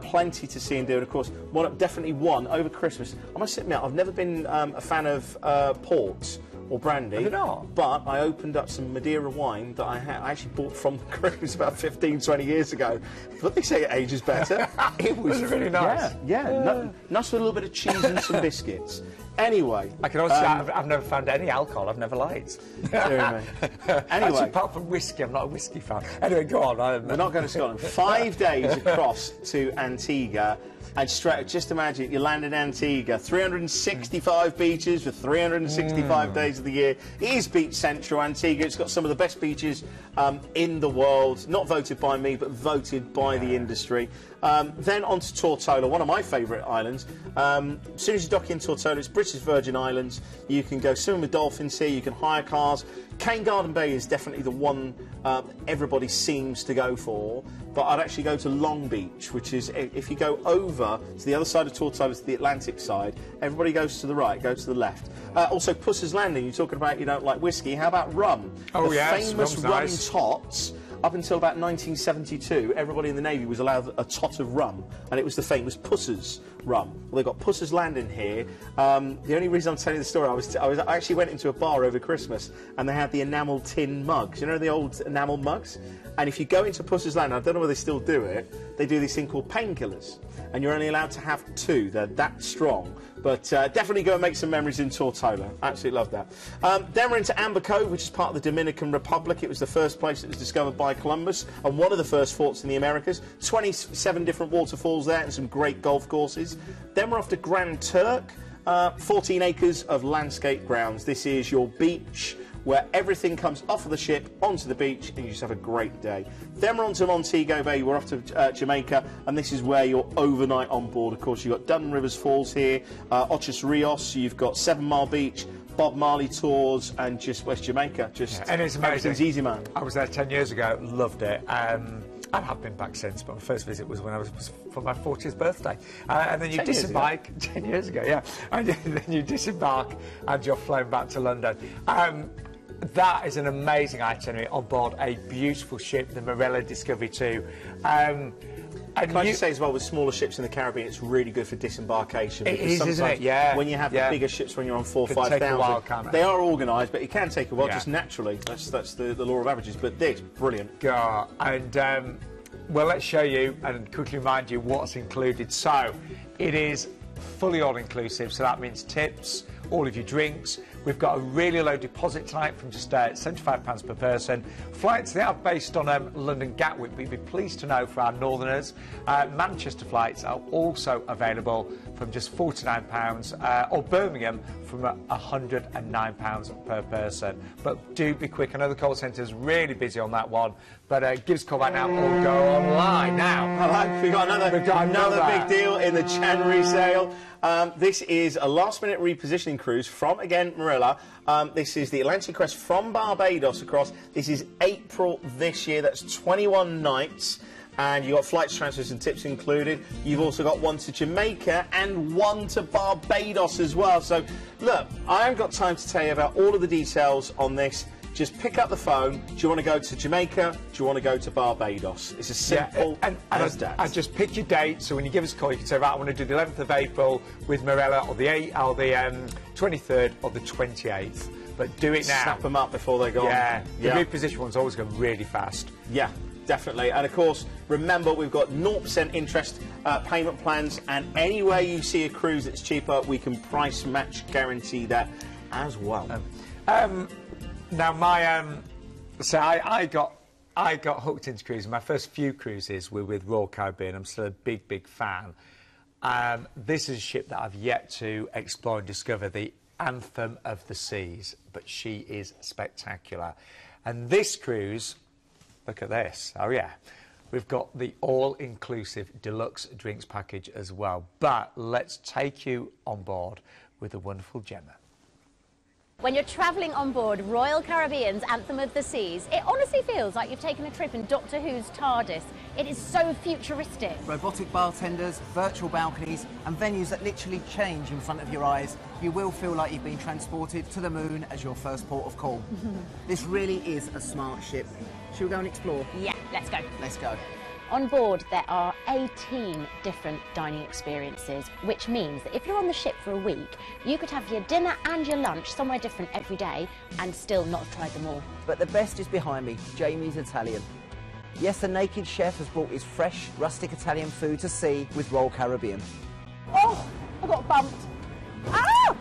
Plenty to see and do. And of course, definitely one over Christmas. I must admit, I've never been a fan of ports or brandy. Have you not? But I opened up some Madeira wine that I actually bought from the cruise about 15, 20 years ago. But they say it ages better. It was really nice. Yeah. Nice with a little bit of cheese and some biscuits. Anyway. I can also say I've never found any alcohol I've never liked. Anyway. Actually, apart from whiskey, I'm not a whiskey fan. Anyway, go on. We're not going to Scotland. 5 days across to Antigua. And just imagine, you land in Antigua, 365 beaches for 365 days of the year. It is beach central, Antigua. It's got some of the best beaches in the world. Not voted by me, but voted by the industry. Then on to Tortola, one of my favourite islands. As soon as you dock in Tortola, it's British Virgin Islands. You can go swimming with dolphins here. You can hire cars. Cane Garden Bay is definitely the one everybody seems to go for. But I'd actually go to Long Beach, which is, if you go over to the other side of Tortola, to the Atlantic side, everybody goes to the right, go to the left. Also, Puss's Landing, you're talking about you don't like whiskey. How about rum? Oh, the yes, famous rum's rum nice. tots. Up until about 1972, everybody in the Navy was allowed a tot of rum, and it was the famous Puss's rum. Well, they've got Puss's Landing here. The only reason I'm telling you the story, I actually went into a bar over Christmas, and they had the enamel tin mugs. You know the old enamel mugs? And if you go into Puss's Landing, I don't know whether they still do it, they do this thing called painkillers, and you're only allowed to have 2. They're that strong. But definitely go and make some memories in Tortola. Absolutely love that. Then we're into Amber Cove, which is part of the Dominican Republic. It was the first place that was discovered by Columbus and one of the first forts in the Americas. 27 different waterfalls there and some great golf courses. Then we're off to Grand Turk. 14 acres of landscape grounds. This is your beach, where everything comes off of the ship onto the beach and you just have a great day. Then we're on to Montego Bay, we're off to Jamaica, and this is where you're overnight on board. Of course, you've got Duddon Rivers Falls here, Ochos Rios, you've got 7 Mile Beach, Bob Marley Tours, and just West Jamaica. And it's amazing. Everything's easy, man. I was there 10 years ago, loved it. I have been back since, but my first visit was when I was for my 40th birthday. And then you disembark, 10 years ago, yeah. And then you disembark and you're flown back to London. That is an amazing itinerary on board a beautiful ship, the Marella Discovery 2. Can I just say as well, with smaller ships in the Caribbean, it's really good for disembarkation. It is, isn't it? Yeah. When you have the bigger ships, when you're on 4,000 or 5,000, it? they are organised, but it can take a while just naturally. That's the law of averages. But this, brilliant. Yeah. And well, let's show you and quickly remind you what's included. So it is fully all-inclusive, so that means tips, all of your drinks. We've got a really low deposit tonight from just £75 per person. Flights, they are based on London Gatwick, but you'd be pleased to know for our northerners, Manchester flights are also available from just £49, or Birmingham from £109 per person. But do be quick, I know the call centre's really busy on that one, but give us a call back now or go online now. We've got another big deal in the January sale. This is a last-minute repositioning cruise from, again, Marella. This is the Atlantic Quest from Barbados across. This is April this year. That's 21 nights. And you've got flights, transfers and tips included. You've also got one to Jamaica and one to Barbados as well. So, look, I haven't got time to tell you about all of the details on this. Just pick up the phone. Do you want to go to Jamaica? Do you want to go to Barbados? It's as simple as that. And just pick your date. So when you give us a call, you can say, right, I want to do the 11th of April with Marella, or the 23rd or the 28th. But do it now. Snap them up before they go on. Yeah, the reposition one's always going really fast. Yeah, definitely. And of course, remember, we've got 0% interest payment plans, and anywhere you see a cruise that's cheaper, we can price match guarantee that as well. Now, I got hooked into cruising. My first few cruises were with Royal Caribbean. I'm still a big fan. This is a ship that I've yet to explore and discover, the Anthem of the Seas, but she is spectacular. And this cruise, look at this. Oh yeah, we've got the all-inclusive deluxe drinks package as well. But let's take you on board with the wonderful Gemma. When you're travelling on board Royal Caribbean's Anthem of the Seas, it honestly feels like you've taken a trip in Doctor Who's TARDIS. It is so futuristic. Robotic bartenders, virtual balconies and venues that literally change in front of your eyes. You will feel like you've been transported to the moon as your first port of call. This really is a smart ship. Shall we go and explore? Yeah, let's go. Let's go. On board, there are 18 different dining experiences, which means that if you're on the ship for a week, you could have your dinner and your lunch somewhere different every day and still not have tried them all. But the best is behind me, Jamie's Italian. Yes, the naked chef has brought his fresh, rustic Italian food to sea with Royal Caribbean. Oh, I got bumped. Ah!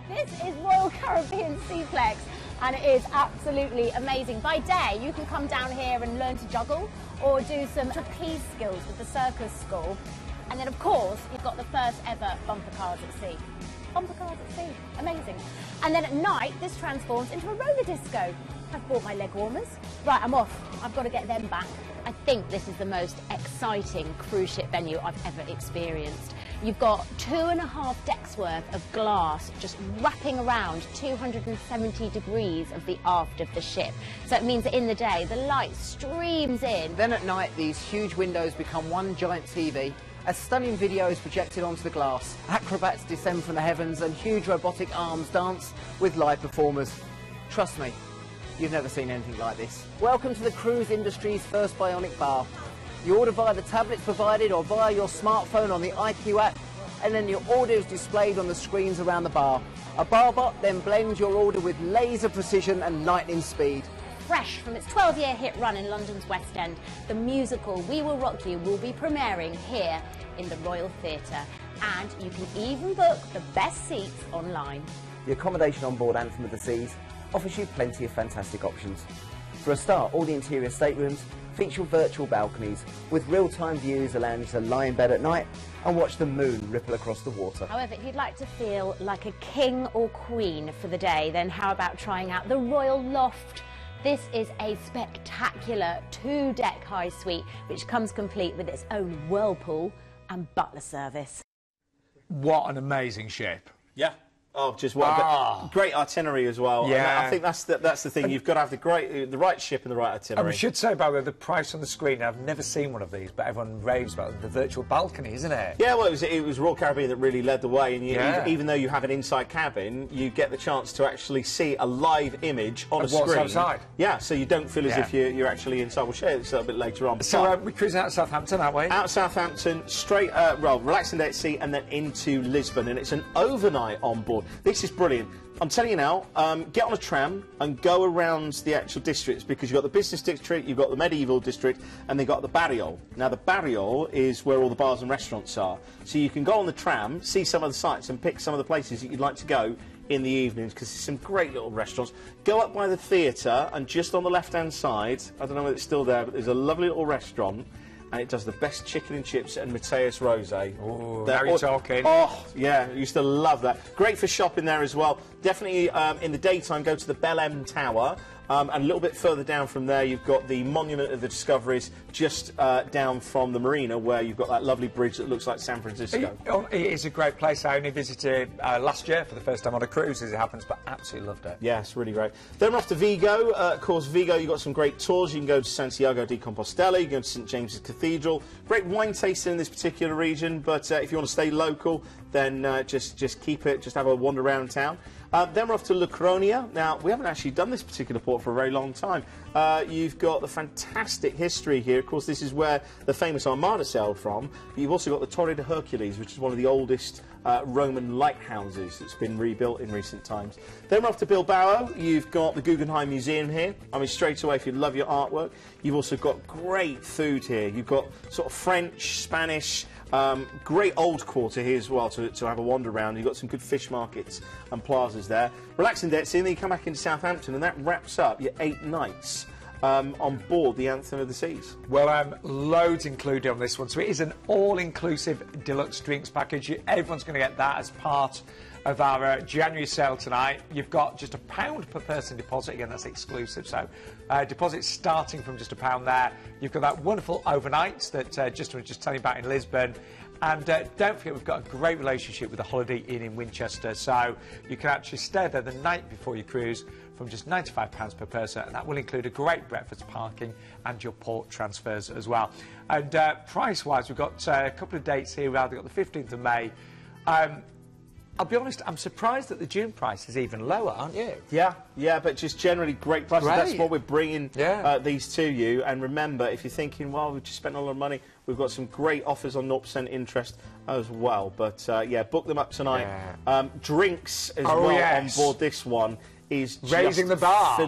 This is Royal Caribbean Seaplex, and it is absolutely amazing. By day, you can come down here and learn to juggle or do some trapeze skills with the circus school. And then, of course, you've got the first ever bumper cars at sea. Bumper cars at sea, amazing. And then at night, this transforms into a roller disco. I've bought my leg warmers. Right, I'm off. I've got to get them back. I think this is the most exciting cruise ship venue I've ever experienced. You've got 2.5 decks worth of glass just wrapping around 270 degrees of the aft of the ship. So it means that in the day, the light streams in. Then at night, these huge windows become one giant TV. A stunning video is projected onto the glass. Acrobats descend from the heavens and huge robotic arms dance with live performers. Trust me, you've never seen anything like this. Welcome to the cruise industry's first bionic bar. You order via the tablets provided or via your smartphone on the IQ app, and then your order is displayed on the screens around the bar. A bar bot then blends your order with laser precision and lightning speed. Fresh from its 12-year hit run in London's West End, the musical We Will Rock You will be premiering here in the Royal Theatre. And you can even book the best seats online. The accommodation on board Anthem of the Seas offers you plenty of fantastic options. For a start, all the interior staterooms feature virtual balconies with real-time views allowing you to lie in bed at night and watch the moon ripple across the water. However, if you'd like to feel like a king or queen for the day, then how about trying out the Royal Loft? This is a spectacular 2-deck high suite which comes complete with its own whirlpool and butler service. What an amazing ship. Yeah. Oh, just what great itinerary as well. Yeah. And I think that's the thing. You've got to have the right ship and the right itinerary. And we should say, by the way, the price on the screen. I've never seen one of these, but everyone raves about it. The virtual balcony, isn't it? Yeah, well, it was Royal Caribbean that really led the way. And even though you have an inside cabin, you get the chance to actually see a live image on a screen. What's outside? Yeah, so you don't feel as if you're actually inside. We'll share this a bit later on. So we're cruising out of Southampton, aren't we? Out of Southampton, straight, relaxing day at sea, and then into Lisbon. And it's an overnight on board. This is brilliant. I'm telling you now, get on a tram and go around the actual districts, because you've got the business district, you've got the medieval district, and they've got the barriole. Now, the barriole is where all the bars and restaurants are. So you can go on the tram, see some of the sites, and pick some of the places that you'd like to go in the evenings, because there's some great little restaurants. Go up by the theatre, and just on the left-hand side, I don't know whether it's still there, but there's a lovely little restaurant, and it does the best chicken and chips and Mateus Rosé. Oh, now you're talking. Oh, yeah, I used to love that. Great for shopping there as well. Definitely in the daytime, go to the Bel Em Tower. And a little bit further down from there, you've got the Monument of the Discoveries, just down from the marina, where you've got that lovely bridge that looks like San Francisco. It is a great place. I only visited last year for the first time on a cruise, as it happens, but absolutely loved it. Yeah, it's really great. Then we're off to Vigo. Of course, Vigo, you've got some great tours. You can go to Santiago de Compostela, you can go to St James's Cathedral. Great wine tasting in this particular region, but if you want to stay local, then just keep it, just have a wander around town. Then we're off to Lucronia. Now, we haven't actually done this particular port for a very long time. You've got the fantastic history here. Of course, this is where the famous Armada sailed from. But you've also got the Torre de Hercules, which is one of the oldest Roman lighthouses that's been rebuilt in recent times. Then we're off to Bilbao. You've got the Guggenheim Museum here. I mean, straight away, if you love your artwork. You've also got great food here. You've got sort of French, Spanish, great old quarter here as well to have a wander around. You've got some good fish markets and plazas there. Relaxing day at sea, and then you come back into Southampton, and that wraps up your 8 nights on board the Anthem of the Seas. Well, loads included on this one, so it is an all-inclusive deluxe drinks package. Everyone's going to get that as part of our January sale tonight. You've got just £1 per person deposit. Again, that's exclusive, so deposits starting from just £1 there. You've got that wonderful overnights that Justin was just telling you about in Lisbon. And don't forget, we've got a great relationship with the Holiday Inn in Winchester, so you can actually stay there the night before your cruise from just £95 per person, and that will include a great breakfast, parking and your port transfers as well. And price-wise, we've got a couple of dates here. We've got the 15th of May. I'll be honest, I'm surprised that the June price is even lower, aren't you? Yeah, but just generally great prices. Great. That's what we're bringing these to you. And remember, if you're thinking, well, we've just spent a lot of money, we've got some great offers on 0% interest as well. But, yeah, book them up tonight. Yeah. Drinks as well on board this one. Is raising the bar.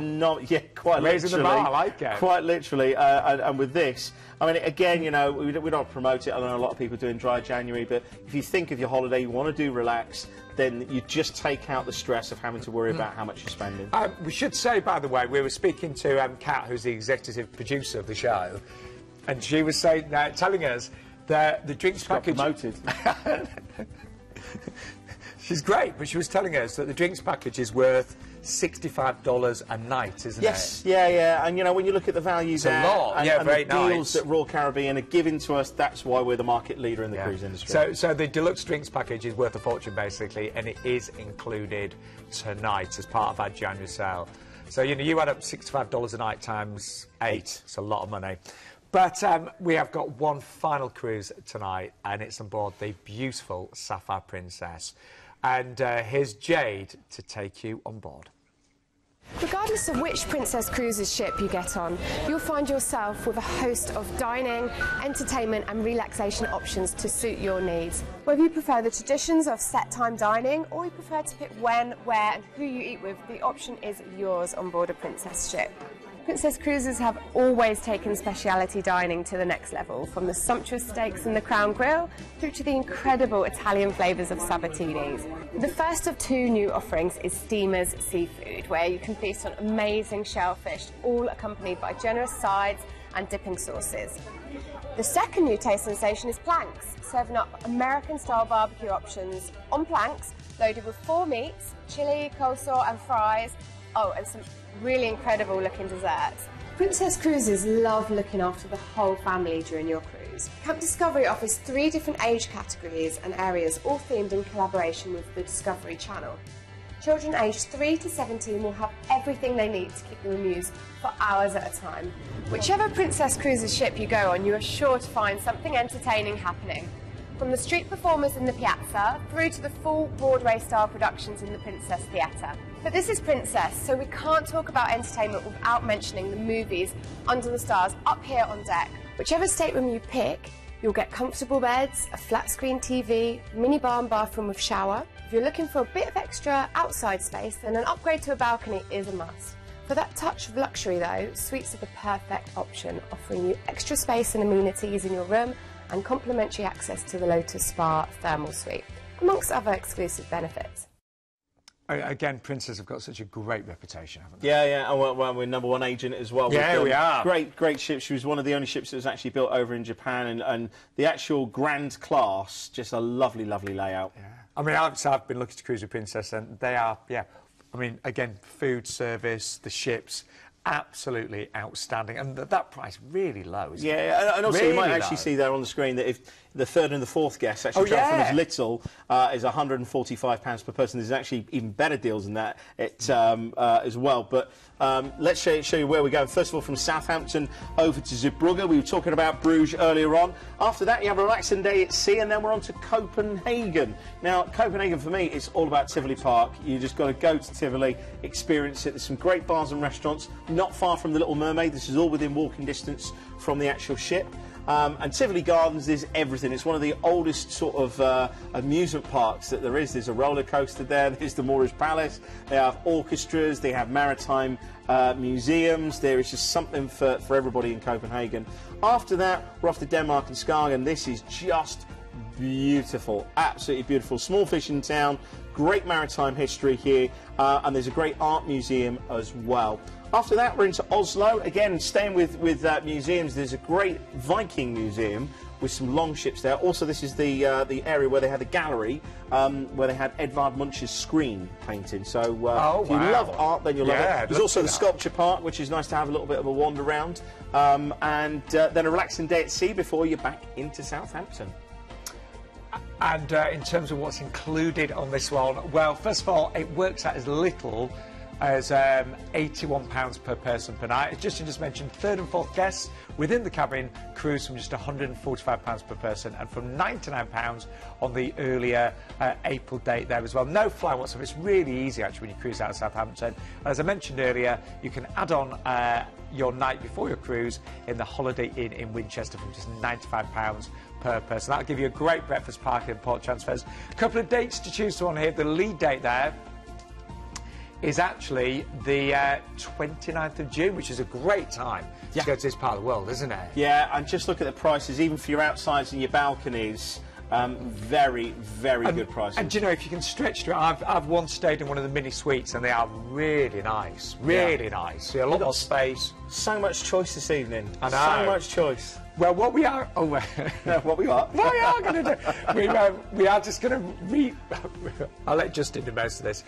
Yeah, quite raising literally. the bar, I like it. Quite literally. And with this, I mean, again, you know, we don't promote it. I know a lot of people doing dry January, but if you think of your holiday, you want to do relax, then you just take out the stress of having to worry about how much you're spending. We should say, by the way, we were speaking to Kat, who's the executive producer of the show, and she was saying, telling us that the drinks package. Promoted. She's great, but she was telling us that the drinks package is worth $65 a night, isn't it? Yes, yeah, and you know, when you look at the values there, and the deals that Royal Caribbean are giving to us, that's why we're the market leader in the cruise industry. So the deluxe drinks package is worth a fortune, basically, and it is included tonight as part of our January sale. So, you know, you add up $65 a night times 8. It's a lot of money. But we have got one final cruise tonight, and it's on board the beautiful Sapphire Princess. And here's Jade to take you on board. Regardless of which Princess Cruises ship you get on, you'll find yourself with a host of dining, entertainment and relaxation options to suit your needs. Whether you prefer the traditions of set-time dining or you prefer to pick when, where and who you eat with, the option is yours on board a Princess ship. Princess Cruises have always taken speciality dining to the next level, from the sumptuous steaks in the Crown Grill through to the incredible Italian flavours of Sabatinis. The first of 2 new offerings is Steamer's Seafood, where you can feast on amazing shellfish, all accompanied by generous sides and dipping sauces. The second new taste sensation is Planks, serving up American-style barbecue options on planks, loaded with 4 meats, chilli, coleslaw and fries, and some really incredible looking desserts. Princess Cruises love looking after the whole family during your cruise. Camp Discovery offers 3 different age categories and areas, all themed in collaboration with the Discovery Channel. Children aged 3 to 17 will have everything they need to keep them amused for hours at a time. Whichever Princess Cruises ship you go on, you are sure to find something entertaining happening. From the street performers in the Piazza through to the full Broadway-style productions in the Princess Theatre. But this is Princess, so we can't talk about entertainment without mentioning the movies under the stars up here on deck. Whichever stateroom you pick, you'll get comfortable beds, a flat-screen TV, mini bar and bathroom with shower. If you're looking for a bit of extra outside space, then an upgrade to a balcony is a must. For that touch of luxury though, suites are the perfect option, offering you extra space and amenities in your room and complimentary access to the Lotus Spa thermal suite, amongst other exclusive benefits. Again, Princess have got such a great reputation, haven't they? Yeah, and well, we're #1 agent as well. Yeah, we are. Great ship. She was one of the only ships that was actually built over in Japan, and the actual Grand Class, just a lovely layout. Yeah. I mean, I've been looking to cruise with Princess, and they are, I mean, again, food service, the ships, absolutely outstanding, and that price really low, isn't it? Yeah, and also really you might actually see there on the screen that if the 3rd and the 4th guests actually travel from as little as £145 per person, there's actually even better deals than that as well. But let's show you where we're going. First of all, from Southampton over to Zeebrugge. We were talking about Bruges earlier on. After that, you have a relaxing day at sea, and then we're on to Copenhagen. Now, Copenhagen, for me, it's all about Tivoli Park. You just got to go to Tivoli, experience it. There's some great bars and restaurants not far from the Little Mermaid. This is all within walking distance from the actual ship. And Tivoli Gardens is everything. It's one of the oldest sort of amusement parks that there is. There's a roller coaster there. There's the Moorish Palace. They have orchestras. They have maritime museums. There is just something for everybody in Copenhagen. After that, we're off to Denmark and Skagen. This is just beautiful, absolutely beautiful. Small fishing town, great maritime history here, and there's a great art museum as well. After that, we're into Oslo. Again, staying with museums, there's a great Viking museum with some long ships there. Also, this is the area where they had a gallery where they had Edvard Munch's screen painting. So if you love art, then you'll love it. There's also the sculpture park, which is nice to have a little bit of a wander around. And then a relaxing day at sea before you're back into Southampton. And in terms of what's included on this one, well, first of all, it works out as little as £81 per person per night. As Justin just mentioned, third and fourth guests within the cabin cruise from just £145 per person, and from £99 on the earlier April date there as well. No fly whatsoever. It's really easy actually when you cruise out of Southampton. As I mentioned earlier, you can add on your night before your cruise in the Holiday Inn in Winchester from just £95 per person. That'll give you a great breakfast, parking and port transfers. A couple of dates to choose from here. The lead date there is actually the 29th of June, which is a great time to go to this part of the world, isn't it? Yeah, and just look at the prices, even for your outsides and your balconies. Very, very good prices. And do you know, if you can stretch to it, I've once stayed in one of the mini suites, and they are really nice, really nice. A lot more space. So much choice this evening. I know. So much choice. Well, what we are... Oh, what we are going to do... we are just going to I'll let Justin do most of this.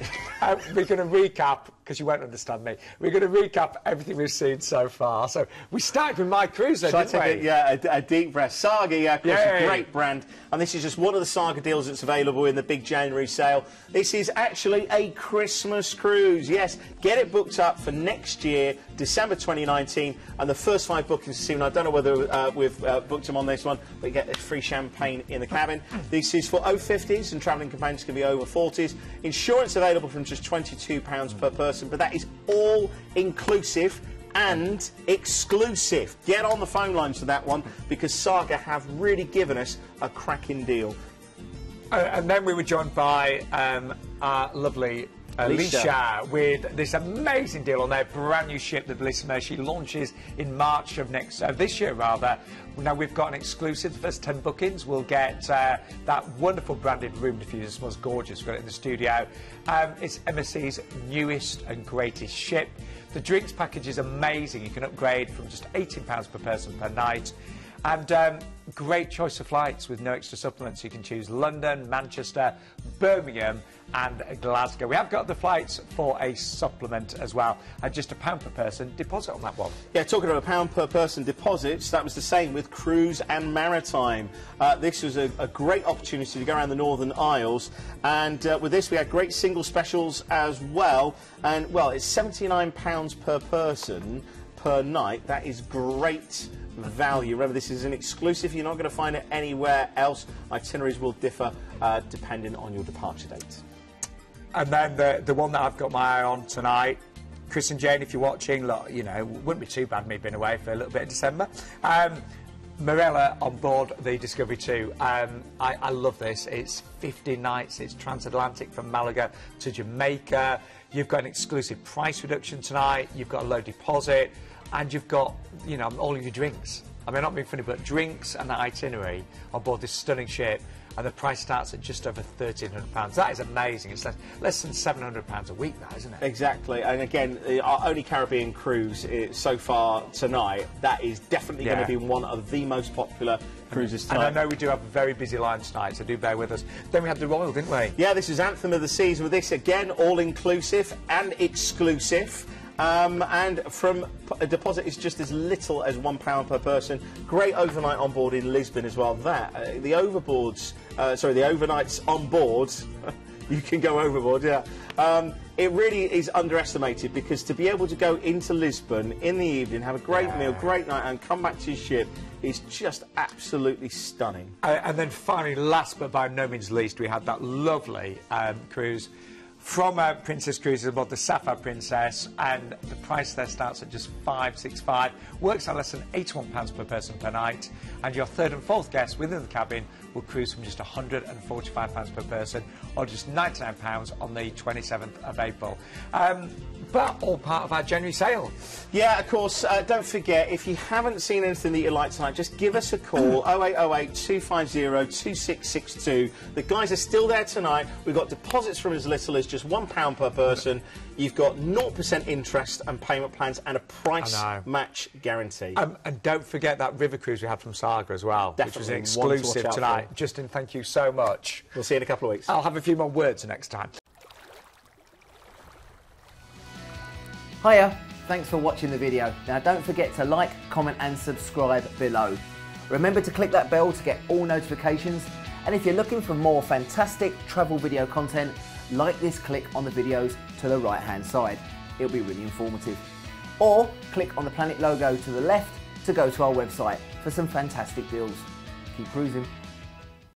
We're going to recap, because you won't understand me. We're going to recap everything we've seen so far. So we started with My Cruise, didn't we? A deep breath. Saga, of course, a great brand. And this is just one of the Saga deals that's available in the big January sale. This is actually a Christmas cruise. Yes, get it booked up for next year, December 2019. And the first 5 bookings soon. I don't know whether we've booked them on this one, but you get free champagne in the cabin. This is for over 50s, and travelling companions can be over 40s. Insurance available from just £22 per person, but that is all inclusive and exclusive. Get on the phone lines for that one, because Saga have really given us a cracking deal. And then we were joined by our lovely Alicia with this amazing deal on their brand new ship, the Belissima. She launches in March of this year rather. Now we've got an exclusive. The first 10 bookings will get that wonderful branded room diffuser. It smells gorgeous. We've got it in the studio. It's MSC's newest and greatest ship. The drinks package is amazing. You can upgrade from just £18 per person per night. And great choice of flights with no extra supplements. You can choose London, Manchester, Birmingham and Glasgow. We have got the flights for a supplement as well. Just £1 per person deposit on that one. Yeah, talking about £1 per person deposits, that was the same with Cruise and Maritime. This was a great opportunity to go around the Northern Isles. And with this, we had great single specials as well. And, well, it's £79 per person per night. That is great value. Remember, this is an exclusive. You're not going to find it anywhere else. Itineraries will differ depending on your departure date. And then the one that I've got my eye on tonight, Chris and Jane, if you're watching, look, you know, wouldn't be too bad me being away for a little bit of December. Marella on board the Discovery 2. I love this. It's 50 nights. It's transatlantic from Malaga to Jamaica. You've got an exclusive price reduction tonight. You've got a low deposit. And you've got, you know, all of your drinks. I mean, not being funny, but drinks and the itinerary on board this stunning ship. And the price starts at just over £1,300. That is amazing. It's less than £700 a week, that, isn't it? Exactly. And again, our only Caribbean cruise so far tonight, that is definitely going to be one of the most popular cruises tonight. And I know we do have a very busy line tonight, so do bear with us. Then we had the Royal, didn't we? Yeah, this is Anthem of the Seas. With this, again, all-inclusive and exclusive. And from a deposit is just as little as £1 per person. Great overnight on board in Lisbon as well. The overnights on board, you can go overboard, it really is underestimated, because to be able to go into Lisbon in the evening, have a great meal, great night, and come back to your ship is just absolutely stunning. And then finally, last but by no means least, we had that lovely cruise from Princess Cruises aboard the Sapphire Princess, and the price there starts at just £565, works out less than £81 per person per night, and your third and fourth guests within the cabin will cruise from just £145 per person, or just £99 on the 27th of April. But all part of our January sale. Yeah, of course. Don't forget, if you haven't seen anything that you like tonight, just give us a call, 0808 250 2662. The guys are still there tonight. We've got deposits from as little as just £1 per person. You've got 0% interest and payment plans and a price match guarantee. And don't forget that river cruise we had from Saga as well, which was an exclusive tonight. Justin, thank you so much. We'll see you in a couple of weeks. I'll have a few more words next time. Hiya, thanks for watching the video. Now don't forget to like, comment and subscribe below. Remember to click that bell to get all notifications, and if you're looking for more fantastic travel video content, like this click on the videos to the right hand side. it'll be really informative. Or click on the Planet logo to the left to go to our website for some fantastic deals. Keep cruising.